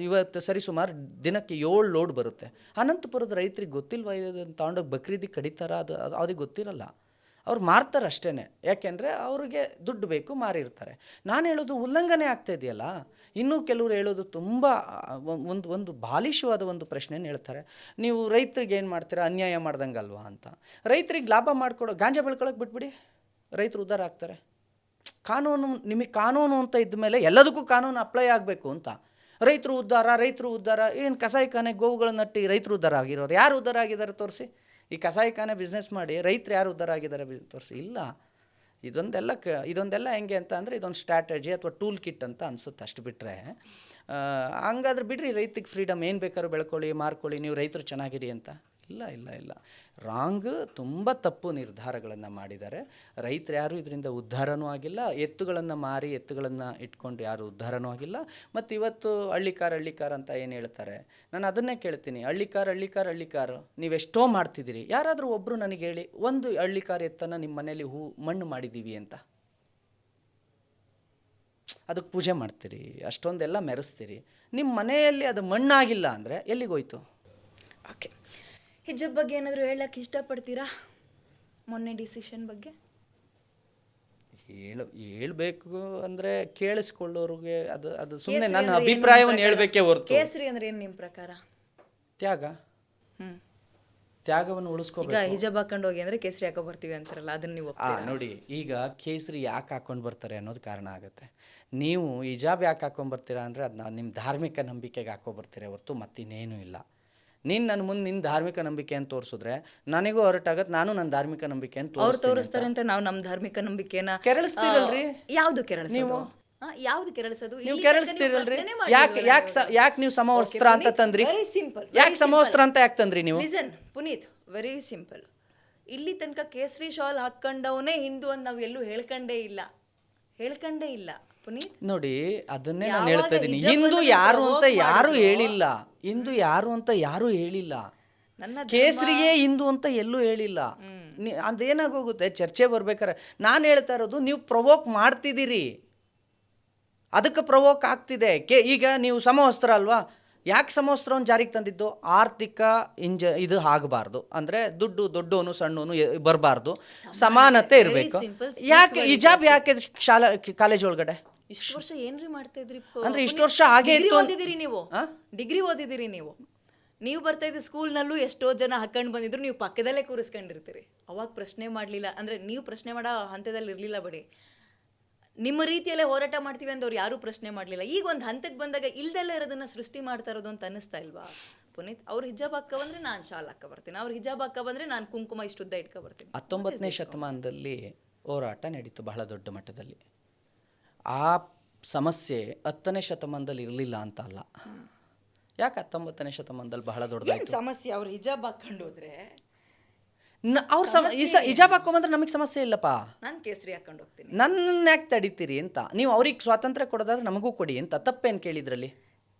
ಇವತ್ತು ಸರಿಸುಮಾರು ದಿನಕ್ಕೆ 7 ಲೋಡ್ ಬರುತ್ತೆ. ಅನಂತಪುರದ ರೈತರಿಗೆ ಗೊತ್ತಿಲ್ವ ಇದನ್ನು ತೊಗೊಂಡೋಗಿ ಬಕ್ರೀದಿಗೆ ಕಡಿತಾರ, ಅದು ಅವ್ರಿಗೆ ಗೊತ್ತಿರಲ್ಲ. ಅವ್ರು ಮಾರ್ತಾರೆ ಅಷ್ಟೇ, ಯಾಕೆಂದರೆ ಅವ್ರಿಗೆ ದುಡ್ಡು ಬೇಕು, ಮಾರಿರ್ತಾರೆ. ನಾನು ಹೇಳೋದು ಉಲ್ಲಂಘನೆ ಆಗ್ತಾಯಿದೆಯಲ್ಲ. ಇನ್ನೂ ಕೆಲವರು ಹೇಳೋದು ತುಂಬ ಒಂದು ಬಾಲಿಶವಾದ ಒಂದು ಪ್ರಶ್ನೆಯನ್ನು ಹೇಳ್ತಾರೆ, ನೀವು ರೈತರಿಗೆ ಏನು ಮಾಡ್ತೀರಾ, ಅನ್ಯಾಯ ಮಾಡ್ದಂಗಲ್ವಾ ಅಂತ. ರೈತರಿಗೆ ಲಾಭ ಮಾಡಿಕೊಡೋ ಗಾಂಜಾ ಬೆಳ್ಕೊಳಕ್ಕೆ ಬಿಟ್ಬಿಡಿ, ರೈತರು ಉದ್ಧಾರ ಆಗ್ತಾರೆ. ನಿಮಗೆ ಕಾನೂನು ಅಂತ ಇದ್ದ ಎಲ್ಲದಕ್ಕೂ ಕಾನೂನು ಅಪ್ಲೈ ಆಗಬೇಕು ಅಂತ. ರೈತರು ಉದ್ಧಾರ ಏನು ಕಸಾಯಿಖಾನೆ ಗೋವುಗಳನ್ನ ನಟ್ಟಿ ರೈತರು ಉದ್ಧಾರ ಆಗಿರೋರು ಯಾರು ಉದ್ಧಾರ ಆಗಿದ್ದಾರೆ ತೋರಿಸಿ. ಈ ಕಸಾಯಿಖಾನೆ ಬಿಸ್ನೆಸ್ ಮಾಡಿ ರೈತರು ಯಾರು ಉದ್ಧಾರ ಆಗಿದ್ದಾರೆ ತೋರಿಸಿ. ಇಲ್ಲ, ಇದೊಂದೆಲ್ಲ ಹೆಂಗೆ ಅಂತ ಅಂದರೆ ಇದೊಂದು ಸ್ಟ್ರಾಟಜಿ ಅಥವಾ ಟೂಲ್ ಕಿಟ್ ಅಂತ ಅನಿಸುತ್ತೆ, ಅಷ್ಟು ಬಿಟ್ಟರೆ. ಹಂಗಾದ್ರೆ ಬಿಡ್ರಿ, ರೈತಿಗೆ ಫ್ರೀಡಮ್, ಏನು ಬೇಕಾದ್ರೂ ಬೆಳ್ಕೊಳ್ಳಿ, ಮಾರ್ಕೊಳ್ಳಿ, ನೀವು ರೈತರು ಚೆನ್ನಾಗಿರಿ ಅಂತ. ಇಲ್ಲ ಇಲ್ಲ ಇಲ್ಲ, ರಾಂಗ್, ತುಂಬ ತಪ್ಪು ನಿರ್ಧಾರಗಳನ್ನು ಮಾಡಿದ್ದಾರೆ. ರೈತರು ಯಾರು ಇದರಿಂದ ಉದ್ಧಾರನೂ ಆಗಿಲ್ಲ, ಎತ್ತುಗಳನ್ನು ಮಾರಿ ಎತ್ತುಗಳನ್ನು ಇಟ್ಕೊಂಡು ಯಾರು ಉದ್ಧಾರನೂ ಆಗಿಲ್ಲ. ಮತ್ತು ಇವತ್ತು ಹಳ್ಳಿಕಾರ್ ಅಂತ ಏನು ಹೇಳ್ತಾರೆ, ನಾನು ಅದನ್ನೇ ಕೇಳ್ತೀನಿ, ಹಳ್ಳಿಕಾರ್ ನೀವೆಷ್ಟೋ ಮಾಡ್ತಿದ್ದೀರಿ, ಯಾರಾದರೂ ಒಬ್ಬರು ನನಗೆ ಹೇಳಿ ಒಂದು ಹಳ್ಳಿಕಾರ್ ಎತ್ತನ್ನು ನಿಮ್ಮ ಮನೇಲಿ ಮಣ್ಣು ಮಾಡಿದ್ದೀವಿ ಅಂತ. ಅದಕ್ಕೆ ಪೂಜೆ ಮಾಡ್ತೀರಿ, ಅಷ್ಟೊಂದೆಲ್ಲ ಮೆರೆಸ್ತೀರಿ, ನಿಮ್ಮ ಮನೆಯಲ್ಲಿ ಅದು ಮಣ್ಣಾಗಿಲ್ಲ ಅಂದರೆ ಎಲ್ಲಿಗೋಯ್ತು? ಓಕೆ, ಹಿಜಾಬ್ ಬಗ್ಗೆ ಏನಾದರೂ ಹೇಳಕ್ಕೆ ಇಷ್ಟಪಡ್ತೀರಾ? ಮೊನ್ನೆ ಡಿಸಿಷನ್ ಬಗ್ಗೆ ಹೇಳ್ಬೇಕು ಅಂದರೆ ಕೇಳಿಸ್ಕೊಳ್ಳೋರಿಗೆ ಅದು ಸುಮ್ಮನೆ ನನ್ನ ಅಭಿಪ್ರಾಯವನ್ನು ಹೇಳಬೇಕೇ ಹೊರತು. ಕೇಸರಿ ಅಂದ್ರೆ ಏನು ನಿಮ್ಮ ಪ್ರಕಾರ? ತ್ಯಾಗವನ್ನು ಉಳಿಸ್ಕೋಬೇಕು. ಈಗ ಹಿಜಾಬ್ ಹಾಕೊಂಡು ಹೋಗಿ ಅಂದರೆ ಕೇಸರಿ ಹಾಕೋ ಬರ್ತೀವಿ ಅಂತಾರಲ್ಲ, ಅದನ್ನ ನೀವು ನೋಡಿ, ಈಗ ಕೇಸರಿ ಯಾಕೆ ಹಾಕೊಂಡು ಬರ್ತಾರೆ ಅನ್ನೋದು ಕಾರಣ ಆಗುತ್ತೆ. ನೀವು ಹಿಜಾಬ್ ಯಾಕೆ ಹಾಕೊಂಡ್ಬರ್ತೀರಾ ಅಂದರೆ ಅದನ್ನ ನಿಮ್ಮ ಧಾರ್ಮಿಕ ನಂಬಿಕೆಗೆ ಹಾಕೊಂಡ್ಬರ್ತೀರ ಹೊರತು ಮತ್ತಿನ್ನೇನೂ ಇಲ್ಲ. ನೀನು ನನ್ನ ಮುಂದೆ ನಿನ್ನ ಧಾರ್ಮಿಕ ನಂಬಿಕೆಯನ್ನು ತೋರಿಸಿದ್ರೆ ನನಗೂ ಹೊರಟಾಗತ್ತೆ, ನಾನು ನನ್ನ ಧಾರ್ಮಿಕ ನಂಬಿಕೆಯನ್ನು ತೋರಿಸ್ತಾರೆ ಅಂತ ನಾವು ನಮ್ಮ ಧಾರ್ಮಿಕ ನಂಬಿಕೆನ ಕೆರಳಿಸ್ತೀರಲ್ರಿ. ಯಾವುದು ಕೆರಳಿಸೋದು? ನೀವು ಯಾವ್ದು ಕೆರಳಿಸೋದು? ನೀವು ಕೆರಳಿಸ್ತೀರಲ್ರಿ. ಯಾಕೆ ನೀವು ಸಮವಸ್ತ್ರ ಅಂತ ತಂದ್ರಿ? Very simple. ಯಾಕೆ ಸಮವಸ್ತ್ರ ಅಂತ ಯಾಕೆ ತಂದ್ರಿ ನೀವು? Listen Puneeth, very simple. ಇಲ್ಲಿ ತನಕ ಕೇಸರಿ ಶಾಲ್ ಹಾಕೊಂಡವನೇ ಹಿಂದೂ ಅಂತ ನಾವು ಎಲ್ಲೂ ಹೇಳ್ಕೊಂಡೇ ಇಲ್ಲ ಪುನೀತ್. ನೋಡಿ, ಅದನ್ನೇ ನಾನು ಹೇಳ್ತಾ ಇದ್ದೀನಿ, ಹಿಂದೂ ಯಾರು ಅಂತ ಯಾರು ಹೇಳಿಲ್ಲ. ಕೇಸರಿಯೇ ಹಿಂದೂ ಅಂತ ಎಲ್ಲೂ ಹೇಳಿಲ್ಲ. ಅದೇನಾಗೋಗುತ್ತೆ, ಚರ್ಚೆ ಬರ್ಬೇಕಾರೆ ನಾನು ಹೇಳ್ತಾ ಇರೋದು, ನೀವು ಪ್ರವೋಕ್ ಮಾಡ್ತಿದ್ದೀರಿ, ಅದಕ್ಕೆ ಪ್ರವೋಕ್ ಆಗ್ತಿದೆ. ಈಗ ನೀವು ಸಮವಸ್ತ್ರ ಅಲ್ವಾ, ಯಾಕೆ ಸಮವಸ್ತ್ರವನ್ನು ಜಾರಿಗೆ ತಂದಿದ್ದು? ಆರ್ಥಿಕ ಇದು ಆಗಬಾರ್ದು, ಅಂದರೆ ದುಡ್ಡು ದೊಡ್ಡವನು ಸಣ್ಣವನು ಬರಬಾರ್ದು, ಸಮಾನತೆ ಇರಬೇಕು. ಯಾಕೆ ಹಿಜಾಬ್ ಯಾಕೆ ಕಾಲೇಜ್ ಒಳಗಡೆ ಇಷ್ಟು ವರ್ಷ ಏನ್ರಿ ಮಾಡ್ತಾ ಇದ್ರಿ? ಅಂದ್ರೆ ಇಷ್ಟು ವರ್ಷ ಹಾಗೆ ಓದಿದಿರಿ ನೀವು, ಡಿಗ್ರಿ ಓದಿದಿರಿ ನೀವು ಬರ್ತಾ ಇದ್ದ ಸ್ಕೂಲ್ನಲ್ಲೂ ಎಷ್ಟೋ ಜನ ಹಾಕೊಂಡು ಬಂದಿದ್ರು, ನೀವು ಪಕ್ಕದಲ್ಲೇ ಕೂರಿಸ್ಕೊಂಡಿರ್ತೀರಿ. ಅವಾಗ ಪ್ರಶ್ನೆ ಮಾಡಲಿಲ್ಲ, ಅಂದರೆ ನೀವು ಪ್ರಶ್ನೆ ಮಾಡೋ ಹಂತದಲ್ಲಿ ಇರಲಿಲ್ಲ. ಬಡಿ ನಿಮ್ಮ ರೀತಿಯಲ್ಲೇ ಹೋರಾಟ ಮಾಡ್ತೀವಿ ಅಂತ ಅವ್ರು ಯಾರೂ ಪ್ರಶ್ನೆ ಮಾಡಲಿಲ್ಲ. ಈಗ ಒಂದು ಹಂತಕ್ಕೆ ಬಂದಾಗ ಇಲ್ದೆಲ್ಲ ಇರೋದನ್ನ ಸೃಷ್ಟಿ ಮಾಡ್ತಾ ಇರೋದು ಅಂತ ಅನ್ನಿಸ್ತಾ ಇಲ್ವಾ ಪುನೀತ್? ಅವ್ರು ಹಿಜಾಬ್ ಹಾಕ ಬಂದರೆ ನಾನು ಶಾಲ್ ಹಾಕ ಬರ್ತೀನಿ, ಅವ್ರು ಹಿಜಾಬ್ ಹಾಕ ಬಂದರೆ ನಾನು ಕುಂಕುಮ ಇಷ್ಟುದ್ದ ಇಟ್ಕೊ ಬರ್ತೀನಿ. 19ನೇ ಶತಮಾನದಲ್ಲಿ ಹೋರಾಟ ನಡೀತು ಬಹಳ ದೊಡ್ಡ ಮಟ್ಟದಲ್ಲಿ. ಆ ಸಮಸ್ಯೆ 10ನೇ ಶತಮಾನದಲ್ಲಿ ಇರಲಿಲ್ಲ ಅಂತ ಅಲ್ಲ. ಯಾಕೆ 19ನೇ ಶತಮಾನದಲ್ಲಿ ಬಹಳ ದೊಡ್ಡದಾಯ್ತು ಸಮಸ್ಯೆ? ಅವ್ರು ಹಿಜಾಬ್ ಹಾಕೊಂಡು ಹೋದ್ರೆ ಹಿಜಾಬ್ ಹಾಕೊಂಬಂದ್ರೆ ನಮಗೆ ಸಮಸ್ಯೆ ಇಲ್ಲಪ್ಪ, ನಾನು ಕೇಸರಿ ಹಾಕೊಂಡು ಹೋಗ್ತೀನಿ, ನನ್ನ ಯಾಕೆ ತಡಿತೀರಿ ಅಂತ. ನೀವು ಅವ್ರಿಗೆ ಸ್ವಾತಂತ್ರ್ಯ ಕೊಡೋದಾದ್ರೆ ನಮಗೂ ಕೊಡಿ ಅಂತ. ತಪ್ಪೇನು ಕೇಳಿದ್ರಲ್ಲಿ?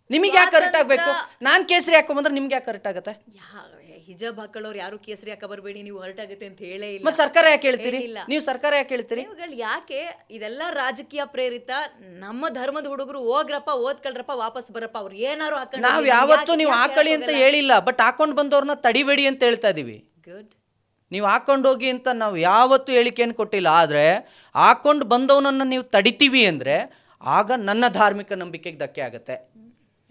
ನಿಮಗೆ ಯಾಕೆ ಕರೆಕ್ಟ್ ಆಗಬೇಕು? ನಾನು ಕೇಸರಿ ಹಾಕೊಂಬಂದ್ರೆ ನಿಮ್ಗೆ ಯಾಕೆ ಕರೆಕ್ಟ್ ಆಗುತ್ತೆ? ಹಿಜಾಬ್ ಹಾಕೊಳ್ಳೋರು ಯಾರು ಕೇಸರಿ ಹಾಕ ಬರಬೇಡಿ, ನೀವು ಹೊರಟಾಗುತ್ತೆ ಅಂತ ಹೇಳೇ ಇಲ್ಲ. ಮತ್ತೆ ಸರ್ಕಾರ ಯಾಕೆ ಹೇಳ್ತೀರಿ? ನೀವು ಸರ್ಕಾರ ಯಾಕೆ ಹೇಳ್ತೀರಿ? ಯಾಕೆ ಇದೆಲ್ಲ ರಾಜಕೀಯ ಪ್ರೇರಿತ? ನಮ್ಮ ಧರ್ಮದ ಹುಡುಗರು ಹೋಗ್ರಪ್ಪ, ಓದ್ಕೊಳ್ರಪ್ಪ, ವಾಪಸ್ ಬರಪ್ಪ, ಅವ್ರು ಏನಾರು ಹಾಕೊಂಡು. ನಾವು ಯಾವತ್ತೂ ನೀವು ಹಾಕೊಳ್ಳಿ ಅಂತ ಹೇಳಿಲ್ಲ, ಬಟ್ ಹಾಕೊಂಡು ಬಂದವ್ರನ್ನ ತಡಿಬೇಡಿ ಅಂತ ಹೇಳ್ತಾ ಇದೀವಿ. ಗುಡ್. ನೀವು ಹಾಕೊಂಡೋಗಿ ಅಂತ ನಾವು ಯಾವತ್ತೂ ಹೇಳಿಕೆಯನ್ನು ಕೊಟ್ಟಿಲ್ಲ. ಆದರೆ ಹಾಕೊಂಡು ಬಂದವನನ್ನು ನೀವು ತಡಿತೀವಿ ಅಂದರೆ ಆಗ ನನ್ನ ಧಾರ್ಮಿಕ ನಂಬಿಕೆಗೆ ಧಕ್ಕೆ ಆಗುತ್ತೆ.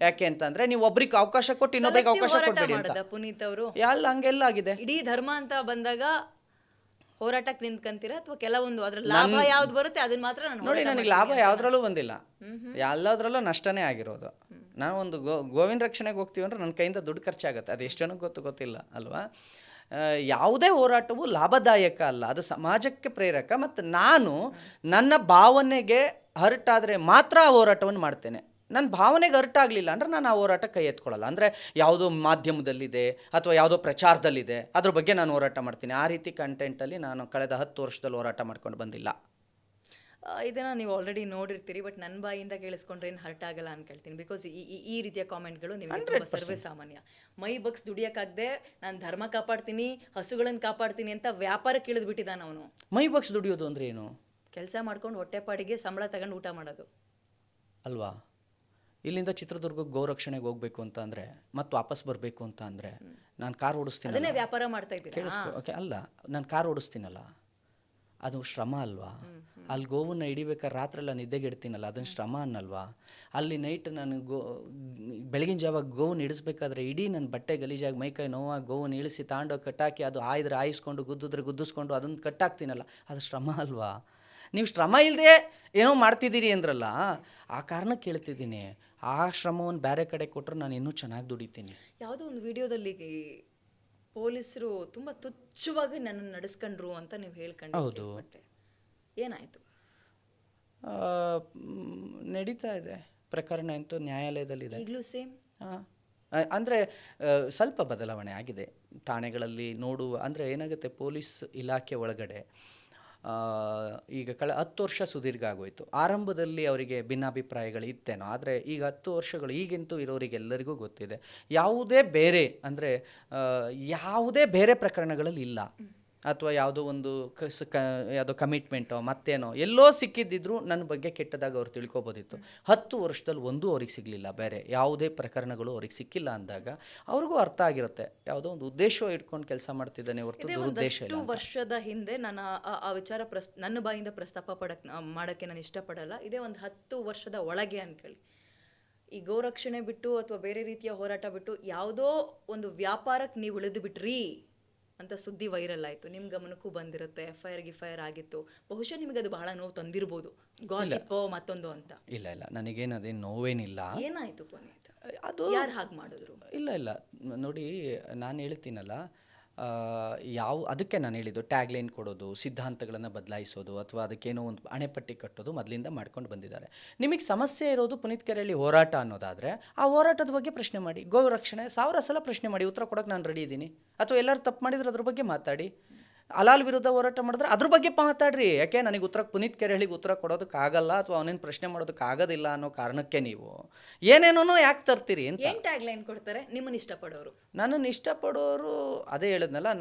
ಯಾಕೆ ಅಂತಂದ್ರೆ ನೀವು ಒಬ್ರಿಗೆ ಅವಕಾಶ ಕೊಟ್ಟು ಇನ್ನೊಬ್ರಿಗೆ ಅವಕಾಶ ಕೊಡಬೇಡಿ ಅಂತ. ಪುನೀತ್ ಅವರು ಎಲ್ಲ ಹಂಗೆಲ್ಲ ಆಗಿದೆ. ಇಡೀ ಧರ್ಮ ಅಂತ ಬಂದಾಗ ಹೋರಾಟಕ್ಕೆ ನಿಂತ್ಕಂತೀರಾ ಅಥವಾ ಕೆಲವೊಂದು ಅದ್ರ ಲಾಭ ಯಾವ್ದು ಬರುತ್ತೆ ಅದನ್ನ ಮಾತ್ರ ನಾನು ನೋಡಿ, ನನಗೆ ಲಾಭ ಯಾವುದ್ರಲ್ಲೂ ಬಂದಿಲ್ಲ, ಎಲ್ಲದರಲ್ಲೂ ನಷ್ಟನೇ ಆಗಿರೋದು. ನಾವು ಒಂದು ಗೋವಿನ ರಕ್ಷಣೆಗೆ ಹೋಗ್ತೀವಿ ಅಂದ್ರೆ ನನ್ನ ಕೈಯಿಂದ ದುಡ್ಡು ಖರ್ಚಾಗುತ್ತೆ, ಅದು ಎಷ್ಟು ಜನಕ್ಕೆ ಗೊತ್ತಿಲ್ಲ ಅಲ್ವಾ. ಯಾವುದೇ ಹೋರಾಟವು ಲಾಭದಾಯಕ ಅಲ್ಲ, ಅದು ಸಮಾಜಕ್ಕೆ ಪ್ರೇರಕ. ಮತ್ತು ನಾನು ನನ್ನ ಭಾವನೆಗೆ ಹರ್ಟ್ ಆದರೆ ಮಾತ್ರ ಆ ಹೋರಾಟವನ್ನು ಮಾಡ್ತೇನೆ. ನನ್ನ ಭಾವನೆಗೆ ಹರ್ಟ್ ಆಗಲಿಲ್ಲ ಅಂದರೆ ನಾನು ಆ ಹೋರಾಟ ಕೈ ಎತ್ಕೊಳ್ಳಲ್ಲ. ಅಂದರೆ ಯಾವುದೋ ಮಾಧ್ಯಮದಲ್ಲಿದೆ ಅಥವಾ ಯಾವುದೋ ಪ್ರಚಾರದಲ್ಲಿದೆ ಅದ್ರ ಬಗ್ಗೆ ನಾನು ಹೋರಾಟ ಮಾಡ್ತೀನಿ. ಆ ರೀತಿ ಕಂಟೆಂಟಲ್ಲಿ ನಾನು ಕಳೆದ 10 ವರ್ಷದಲ್ಲಿ ಹೋರಾಟ ಮಾಡ್ಕೊಂಡು ಬಂದಿಲ್ಲ. ಇದನ್ನು ನೀವು ಆಲ್ರೆಡಿ ನೋಡಿರ್ತೀರಿ, ಬಟ್ ನನ್ನ ಬಾಯಿಂದ ಕೇಳಿಸ್ಕೊಂಡ್ರೆ ಏನು ಹರ್ಟ್ ಆಗಲ್ಲ ಅಂತ ಕೇಳ್ತೀನಿ. ಬಿಕಾಸ್ ಈ ರೀತಿಯ ಕಾಮೆಂಟ್ಗಳು ನಿಮಗೆ ತುಂಬ ಸರ್ವೇ ಸಾಮಾನ್ಯ. ಮೈ ಬಗ್ಸ್ ದುಡಿಯೋಕ್ಕಾಗದೆ ನಾನು ಧರ್ಮ ಕಾಪಾಡ್ತೀನಿ, ಹಸುಗಳನ್ನು ಕಾಪಾಡ್ತೀನಿ ಅಂತ ವ್ಯಾಪಾರಕ್ಕೆ ಇಳಿದ್ಬಿಟ್ಟಿದ್ದಾನೆ ಅವನು. ಮೈ ಬಗ್ಸ್ ದುಡಿಯೋದು ಅಂದರೆ ಏನು? ಕೆಲಸ ಮಾಡ್ಕೊಂಡು ಹೊಟ್ಟೆಪಾಡಿಗೆ ಸಂಬಳ ತಗೊಂಡು ಊಟ ಮಾಡೋದು ಅಲ್ವಾ. ಇಲ್ಲಿಂದ ಚಿತ್ರದುರ್ಗಕ್ಕೆ ಗೋರಕ್ಷಣೆಗೆ ಹೋಗ್ಬೇಕು ಅಂತ ಅಂದರೆ ಮತ್ತು ವಾಪಸ್ ಬರಬೇಕು ಅಂತ ಅಂದರೆ ನಾನು ಕಾರ್ ಓಡಿಸ್ತೀನಿ. ಅದನ್ನೇ ವ್ಯಾಪಾರ ಮಾಡ್ತಾ ಇದ್ದೀನಿ. ಕೇಳಿಸ್ಕೊ, ಓಕೆ. ಅಲ್ಲ, ನಾನು ಕಾರ್ ಓಡಿಸ್ತೀನಲ್ಲ, ಅದು ಶ್ರಮ ಅಲ್ವಾ? ಅಲ್ಲಿ ಗೋವನ್ನು ಹಿಡಿಬೇಕಾದ್ರೆ ರಾತ್ರೆಲ್ಲ ನಿದ್ದೆಗೆಡ್ತೀನಲ್ಲ, ಅದನ್ನು ಶ್ರಮ ಅನ್ನಲ್ವಾ? ಅಲ್ಲಿ ನೈಟ್ ನಾನು ಬೆಳಗಿನ ಜಾವ ಗೋವನ್ನು ಇಳಿಸ್ಬೇಕಾದ್ರೆ ಇಡೀ ನನ್ನ ಬಟ್ಟೆ ಗಲೀಜಾಗಿ ಮೈಕೈ ನೋವಾಗಿ ಗೋವನ್ನು ಇಳಿಸಿ ತಾಂಡೋಗಿ ಕಟ್ಟಾಕಿ ಅದು ಆಯ್ದ್ರೆ ಆಯಿಸ್ಕೊಂಡು ಗುದ್ದಿದ್ರೆ ಗುದ್ದಿಸ್ಕೊಂಡು ಅದನ್ನು ಕಟ್ಟಾಕ್ತೀನಲ್ಲ, ಅದು ಶ್ರಮ ಅಲ್ವಾ? ನೀವು ಶ್ರಮ ಇಲ್ಲದೆ ಏನೋ ಮಾಡ್ತಿದ್ದೀರಿ ಅಂದ್ರಲ್ಲ, ಆ ಕಾರಣ ಕೇಳ್ತಿದ್ದೀನಿ. ಆ ಶ್ರಮವನ್ನು ಬೇರೆ ಕಡೆ ಕೊಟ್ಟರೆ ನಾನು ಇನ್ನೂ ಚೆನ್ನಾಗಿ ದುಡಿತೀನಿ. ಯಾವುದೋ ಒಂದು ವಿಡಿಯೋದಲ್ಲಿ ಪೊಲೀಸರು ತುಂಬ ತುಚ್ಛವಾಗಿ ನನ್ನನ್ನು ನಡೆಸ್ಕೊಂಡ್ರು ಅಂತ ನೀವು ಹೇಳ್ಕೊಂಡು. ಹೌದು. ಏನಾಯಿತು? ನಡೀತಾ ಇದೆ ಪ್ರಕರಣ, ಅಂತೂ ನ್ಯಾಯಾಲಯದಲ್ಲಿದೆ ಈಗಲೂ ಸೇಮ್. ಅಂದರೆ ಸ್ವಲ್ಪ ಬದಲಾವಣೆ ಆಗಿದೆ ಠಾಣೆಗಳಲ್ಲಿ ನೋಡುವ. ಅಂದರೆ ಏನಾಗುತ್ತೆ, ಪೊಲೀಸ್ ಇಲಾಖೆ ಒಳಗಡೆ ಈಗ 10 ವರ್ಷ ಸುದೀರ್ಘ ಆಗೋಯ್ತು. ಆರಂಭದಲ್ಲಿ ಅವರಿಗೆ ಭಿನ್ನಾಭಿಪ್ರಾಯಗಳು ಇತ್ತೇನೋ, ಆದರೆ ಈಗ 10 ವರ್ಷಗಳು ಈಗಂತೂ ಇರೋರಿಗೆಲ್ಲರಿಗೂ ಗೊತ್ತಿದೆ. ಯಾವುದೇ ಬೇರೆ ಪ್ರಕರಣಗಳಲ್ಲಿ ಇಲ್ಲ, ಅಥವಾ ಯಾವುದೋ ಒಂದು ಯಾವುದೋ ಕಮಿಟ್ಮೆಂಟೋ ಮತ್ತೇನೋ ಎಲ್ಲೋ ಸಿಕ್ಕಿದ್ದಿದ್ರು ನನ್ನ ಬಗ್ಗೆ ಕೆಟ್ಟದಾಗ ಅವ್ರು ತಿಳ್ಕೊಬೋದಿತ್ತು. 10 ವರ್ಷದಲ್ಲಿ ಒಂದೂ ಅವ್ರಿಗೆ ಸಿಗಲಿಲ್ಲ, ಬೇರೆ ಯಾವುದೇ ಪ್ರಕರಣಗಳು ಅವ್ರಿಗೆ ಸಿಕ್ಕಿಲ್ಲ ಅಂದಾಗ ಅವ್ರಿಗೂ ಅರ್ಥ ಆಗಿರುತ್ತೆ ಯಾವುದೋ ಒಂದು ಉದ್ದೇಶ ಇಟ್ಕೊಂಡು ಕೆಲಸ ಮಾಡ್ತಿದ್ದಾನೆ ಹೊರತು ದುರುದ್ದೇಶ ಇಲ್ಲ. ವರ್ಷದ ಹಿಂದೆ ನಾನು ಆ ವಿಚಾರ ನನ್ನ ಬಾಯಿಂದ ಪ್ರಸ್ತಾಪ ಮಾಡೋಕ್ಕೆ ನಾನು ಇಷ್ಟಪಡಲ್ಲ. ಇದೇ ಒಂದು 10 ವರ್ಷದ ಒಳಗೆ ಅಂದ್ಕೊಳ್ಳಿ, ಈ ಗೋರಕ್ಷಣೆ ಬಿಟ್ಟು ಅಥವಾ ಬೇರೆ ರೀತಿಯ ಹೋರಾಟ ಬಿಟ್ಟು ಯಾವುದೋ ಒಂದು ವ್ಯಾಪಾರಕ್ಕೆ ನೀವು ಇಳಿದು ಬಿಟ್ರಿ ಅಂತ ಸುದ್ದಿ ವೈರಲ್ ಆಯಿತು. ನಿಮ್ಮ ಗಮನಕ್ಕೂ ಬಂದಿರುತ್ತೆ, FIR ಆಗಿತ್ತು. ಬಹುಶಃ ನಿಮಗೆ ಅದು ಬಹಳ ನೋವು ತಂದಿರ್ಬೋದು, ಗಾಸಿಪ್ಪೋ ಮತ್ತೊಂದು ಅಂತ. ಇಲ್ಲ, ನನಗೇನು ಅದೇನು ನೋವೇನಿಲ್ಲ. ಏನಾಯಿತು ಪುನೀತ್? ಅದು ಯಾರು ಹಾಗೆ ಮಾಡಿದ್ರು? ಇಲ್ಲ, ನೋಡಿ, ನಾನು ಹೇಳ್ತೀನಲ್ಲ, ಅದಕ್ಕೆ ನಾನು ಹೇಳಿದ್ದು ಟ್ಯಾಗ್ಲೈನ್ ಕೊಡೋದು, ಸಿದ್ಧಾಂತಗಳನ್ನು ಬದಲಾಯಿಸೋದು, ಅಥವಾ ಅದಕ್ಕೇನೋ ಒಂದು ಅಣೆಪಟ್ಟಿ ಕಟ್ಟೋದು ಮೊದಲಿಂದ ಮಾಡ್ಕೊಂಡು ಬಂದಿದ್ದಾರೆ. ನಿಮಗೆ ಸಮಸ್ಯೆ ಇರೋದು ಪುನೀತ್ ಕೆರೆಹಳ್ಳಿ ಹೋರಾಟ ಅನ್ನೋದಾದರೆ ಆ ಹೋರಾಟದ ಬಗ್ಗೆ ಪ್ರಶ್ನೆ ಮಾಡಿ. ಗೋ ರಕ್ಷಣೆ 1000 ಸಲ ಪ್ರಶ್ನೆ ಮಾಡಿ, ಉತ್ತರ ಕೊಡೋಕೆ ನಾನು ರೆಡಿ ಇದ್ದೀನಿ. ಅಥವಾ ಎಲ್ಲರೂ ತಪ್ಪು ಮಾಡಿದ್ರೆ ಅದ್ರ ಬಗ್ಗೆ ಮಾತಾಡಿ. ಹಲಾಲ್ ವಿರುದ್ಧ ಹೋರಾಟ ಮಾಡಿದ್ರೆ ಅದ್ರ ಬಗ್ಗೆ ಮಾತಾಡ್ರಿ. ಯಾಕೆ ನನಗೆ ಪುನೀತ್ ಕೆರೆಹಳ್ಳಿಗೆ ಉತ್ತರ ಕೊಡೋದಕ್ಕಾಗಲ್ಲ ಅಥವಾ ಅವನೇನು ಪ್ರಶ್ನೆ ಮಾಡೋದಕ್ಕಾಗೋದಿಲ್ಲ ಅನ್ನೋ ಕಾರಣಕ್ಕೆ ನೀವು ಏನೇನೋ ಯಾಕೆ ತರ್ತೀರಿ ಅಂತ. ಏನು ಟ್ಯಾಗ್ಲೈನ್ ಕೊಡ್ತಾರೆ ನಿಮ್ಮನ್ನು ಇಷ್ಟಪಡೋರು? ನನ್ನನ್ನು ಇಷ್ಟಪಡೋರು ಅದೇ ಹೇಳಿದ್ನಲ್ಲ,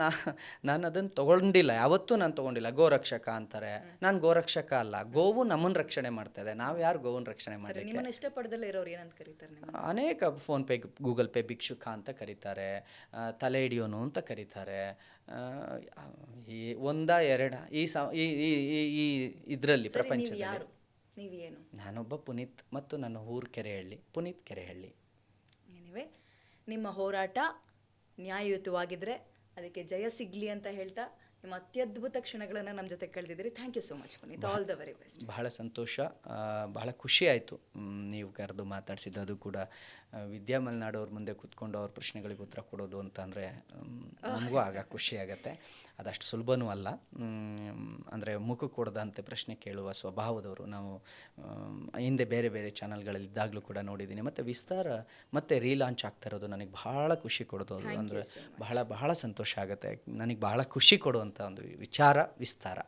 ನಾನು ಅದನ್ನು ತೊಗೊಂಡಿಲ್ಲ, ಯಾವತ್ತೂ ನಾನು ತೊಗೊಂಡಿಲ್ಲ. ಗೋರಕ್ಷಕ ಅಂತಾರೆ, ನಾನು ಗೋರಕ್ಷಕ ಅಲ್ಲ. ಗೋವು ನಮ್ಮನ್ನು ರಕ್ಷಣೆ ಮಾಡ್ತಾ ಇದೆ, ನಾವು ಯಾರು ಗೋವನ್ನು ರಕ್ಷಣೆ ಮಾಡಿ? ನಿಮ್ಮನ್ನು ಇಷ್ಟಪಡದಲ್ಲೇ ಇರೋರು ಏನಂತ ಕರೀತಾರೆ? ಅನೇಕ ಫೋನ್ಪೇ, ಗೂಗಲ್ ಪೇ ಭಿಕ್ಷುಕ ಅಂತ ಕರೀತಾರೆ, ತಲೆ ಹಿಡಿಯೋನು ಅಂತ ಕರೀತಾರೆ. ಈ ಒಂದ ಎರಡ ಈ ಇದರಲ್ಲಿ ಪ್ರಪಂಚದಲ್ಲಿ ನೀವೇನು? ನಾನೊಬ್ಬ ಪುನೀತ್ ಮತ್ತು ನನ್ನ ಊರು ಕೆರೆಹಳ್ಳಿ, ಪುನೀತ್ ಕೆರೆಹಳ್ಳಿ. ಎನಿವೆ, ನಿಮ್ಮ ಹೋರಾಟ ನ್ಯಾಯಯುತವಾಗಿದ್ದರೆ ಅದಕ್ಕೆ ಜಯ ಸಿಗಲಿ ಅಂತ ಹೇಳ್ತಾ ನಿಮ್ಮ ಅತ್ಯದ್ಭುತ ಕ್ಷಣಗಳನ್ನು ನಮ್ಮ ಜೊತೆ ಕಳೆದಿದ್ದೀರಿ. Thank you so much Puneeth, all the very best. ಬಹಳ ಸಂತೋಷ, ಬಹಳ ಖುಷಿ ಆಯಿತು ನೀವು ಕರೆದು ಮಾತಾಡಿಸಿದ್ದು. ಅದು ಕೂಡ ವಿದ್ಯಾ ಮಲ್ನಾಡು ಅವ್ರ ಮುಂದೆ ಕೂತ್ಕೊಂಡು ಅವ್ರ ಪ್ರಶ್ನೆಗಳಿಗೆ ಉತ್ತರ ಕೊಡೋದು ಅಂತ ಅಂದರೆ ನಮಗೂ ಆಗ ಖುಷಿ ಆಗುತ್ತೆ. ಅದಷ್ಟು ಸುಲಭನೂ ಅಲ್ಲ. ಅಂದರೆ ಮುಖ ಕೊಡದಂತೆ ಪ್ರಶ್ನೆ ಕೇಳುವ ಸ್ವಭಾವದವರು ನಾವು ಹಿಂದೆ ಬೇರೆ ಬೇರೆ ಚಾನಲ್ಗಳಲ್ಲಿ ಇದ್ದಾಗಲೂ ಕೂಡ ನೋಡಿದ್ದೀನಿ. ಮತ್ತು ವಿಸ್ತಾರ ಮತ್ತು ರೀಲಾಂಚ್ ಆಗ್ತಾ ಇರೋದು ನನಗೆ ಬಹಳ ಖುಷಿ ಕೊಡೋದು. ಅದು ಅಂದರೆ ಬಹಳ ಸಂತೋಷ ಆಗುತ್ತೆ. ನನಗೆ ಬಹಳ ಖುಷಿ ಕೊಡುವಂಥ ಒಂದು ವಿಚಾರ ವಿಸ್ತಾರ.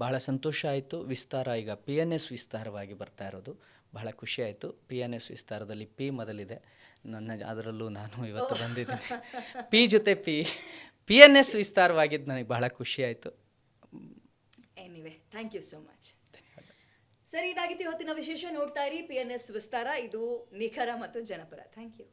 ಬಹಳ ಸಂತೋಷ ಆಯಿತು. ವಿಸ್ತಾರ ಈಗ PNS ವಿಸ್ತಾರವಾಗಿ ಬರ್ತಾ ಇರೋದು ಬಹಳ ಖುಷಿ ಆಯಿತು. PNS ವಿಸ್ತಾರದಲ್ಲಿ P ಮೊದಲಿದೆ, ಅದರಲ್ಲೂ ನಾನು ಇವತ್ತು ಬಂದಿದ್ದೀನಿ. P ಜೊತೆ PNS ವಿಸ್ತಾರವಾಗಿದ್ದು ನನಗೆ ಬಹಳ ಖುಷಿ ಆಯಿತು. Anyway, thank you so much. ಸರಿ, ಇದಾಗಿತ್ತು ಇವತ್ತಿನ ವಿಶೇಷ. ನೋಡ್ತಾ ಇರಿ PNS ವಿಸ್ತಾರ, ಇದು ನಿಖರ ಮತ್ತು ಜನಪರ. Thank you.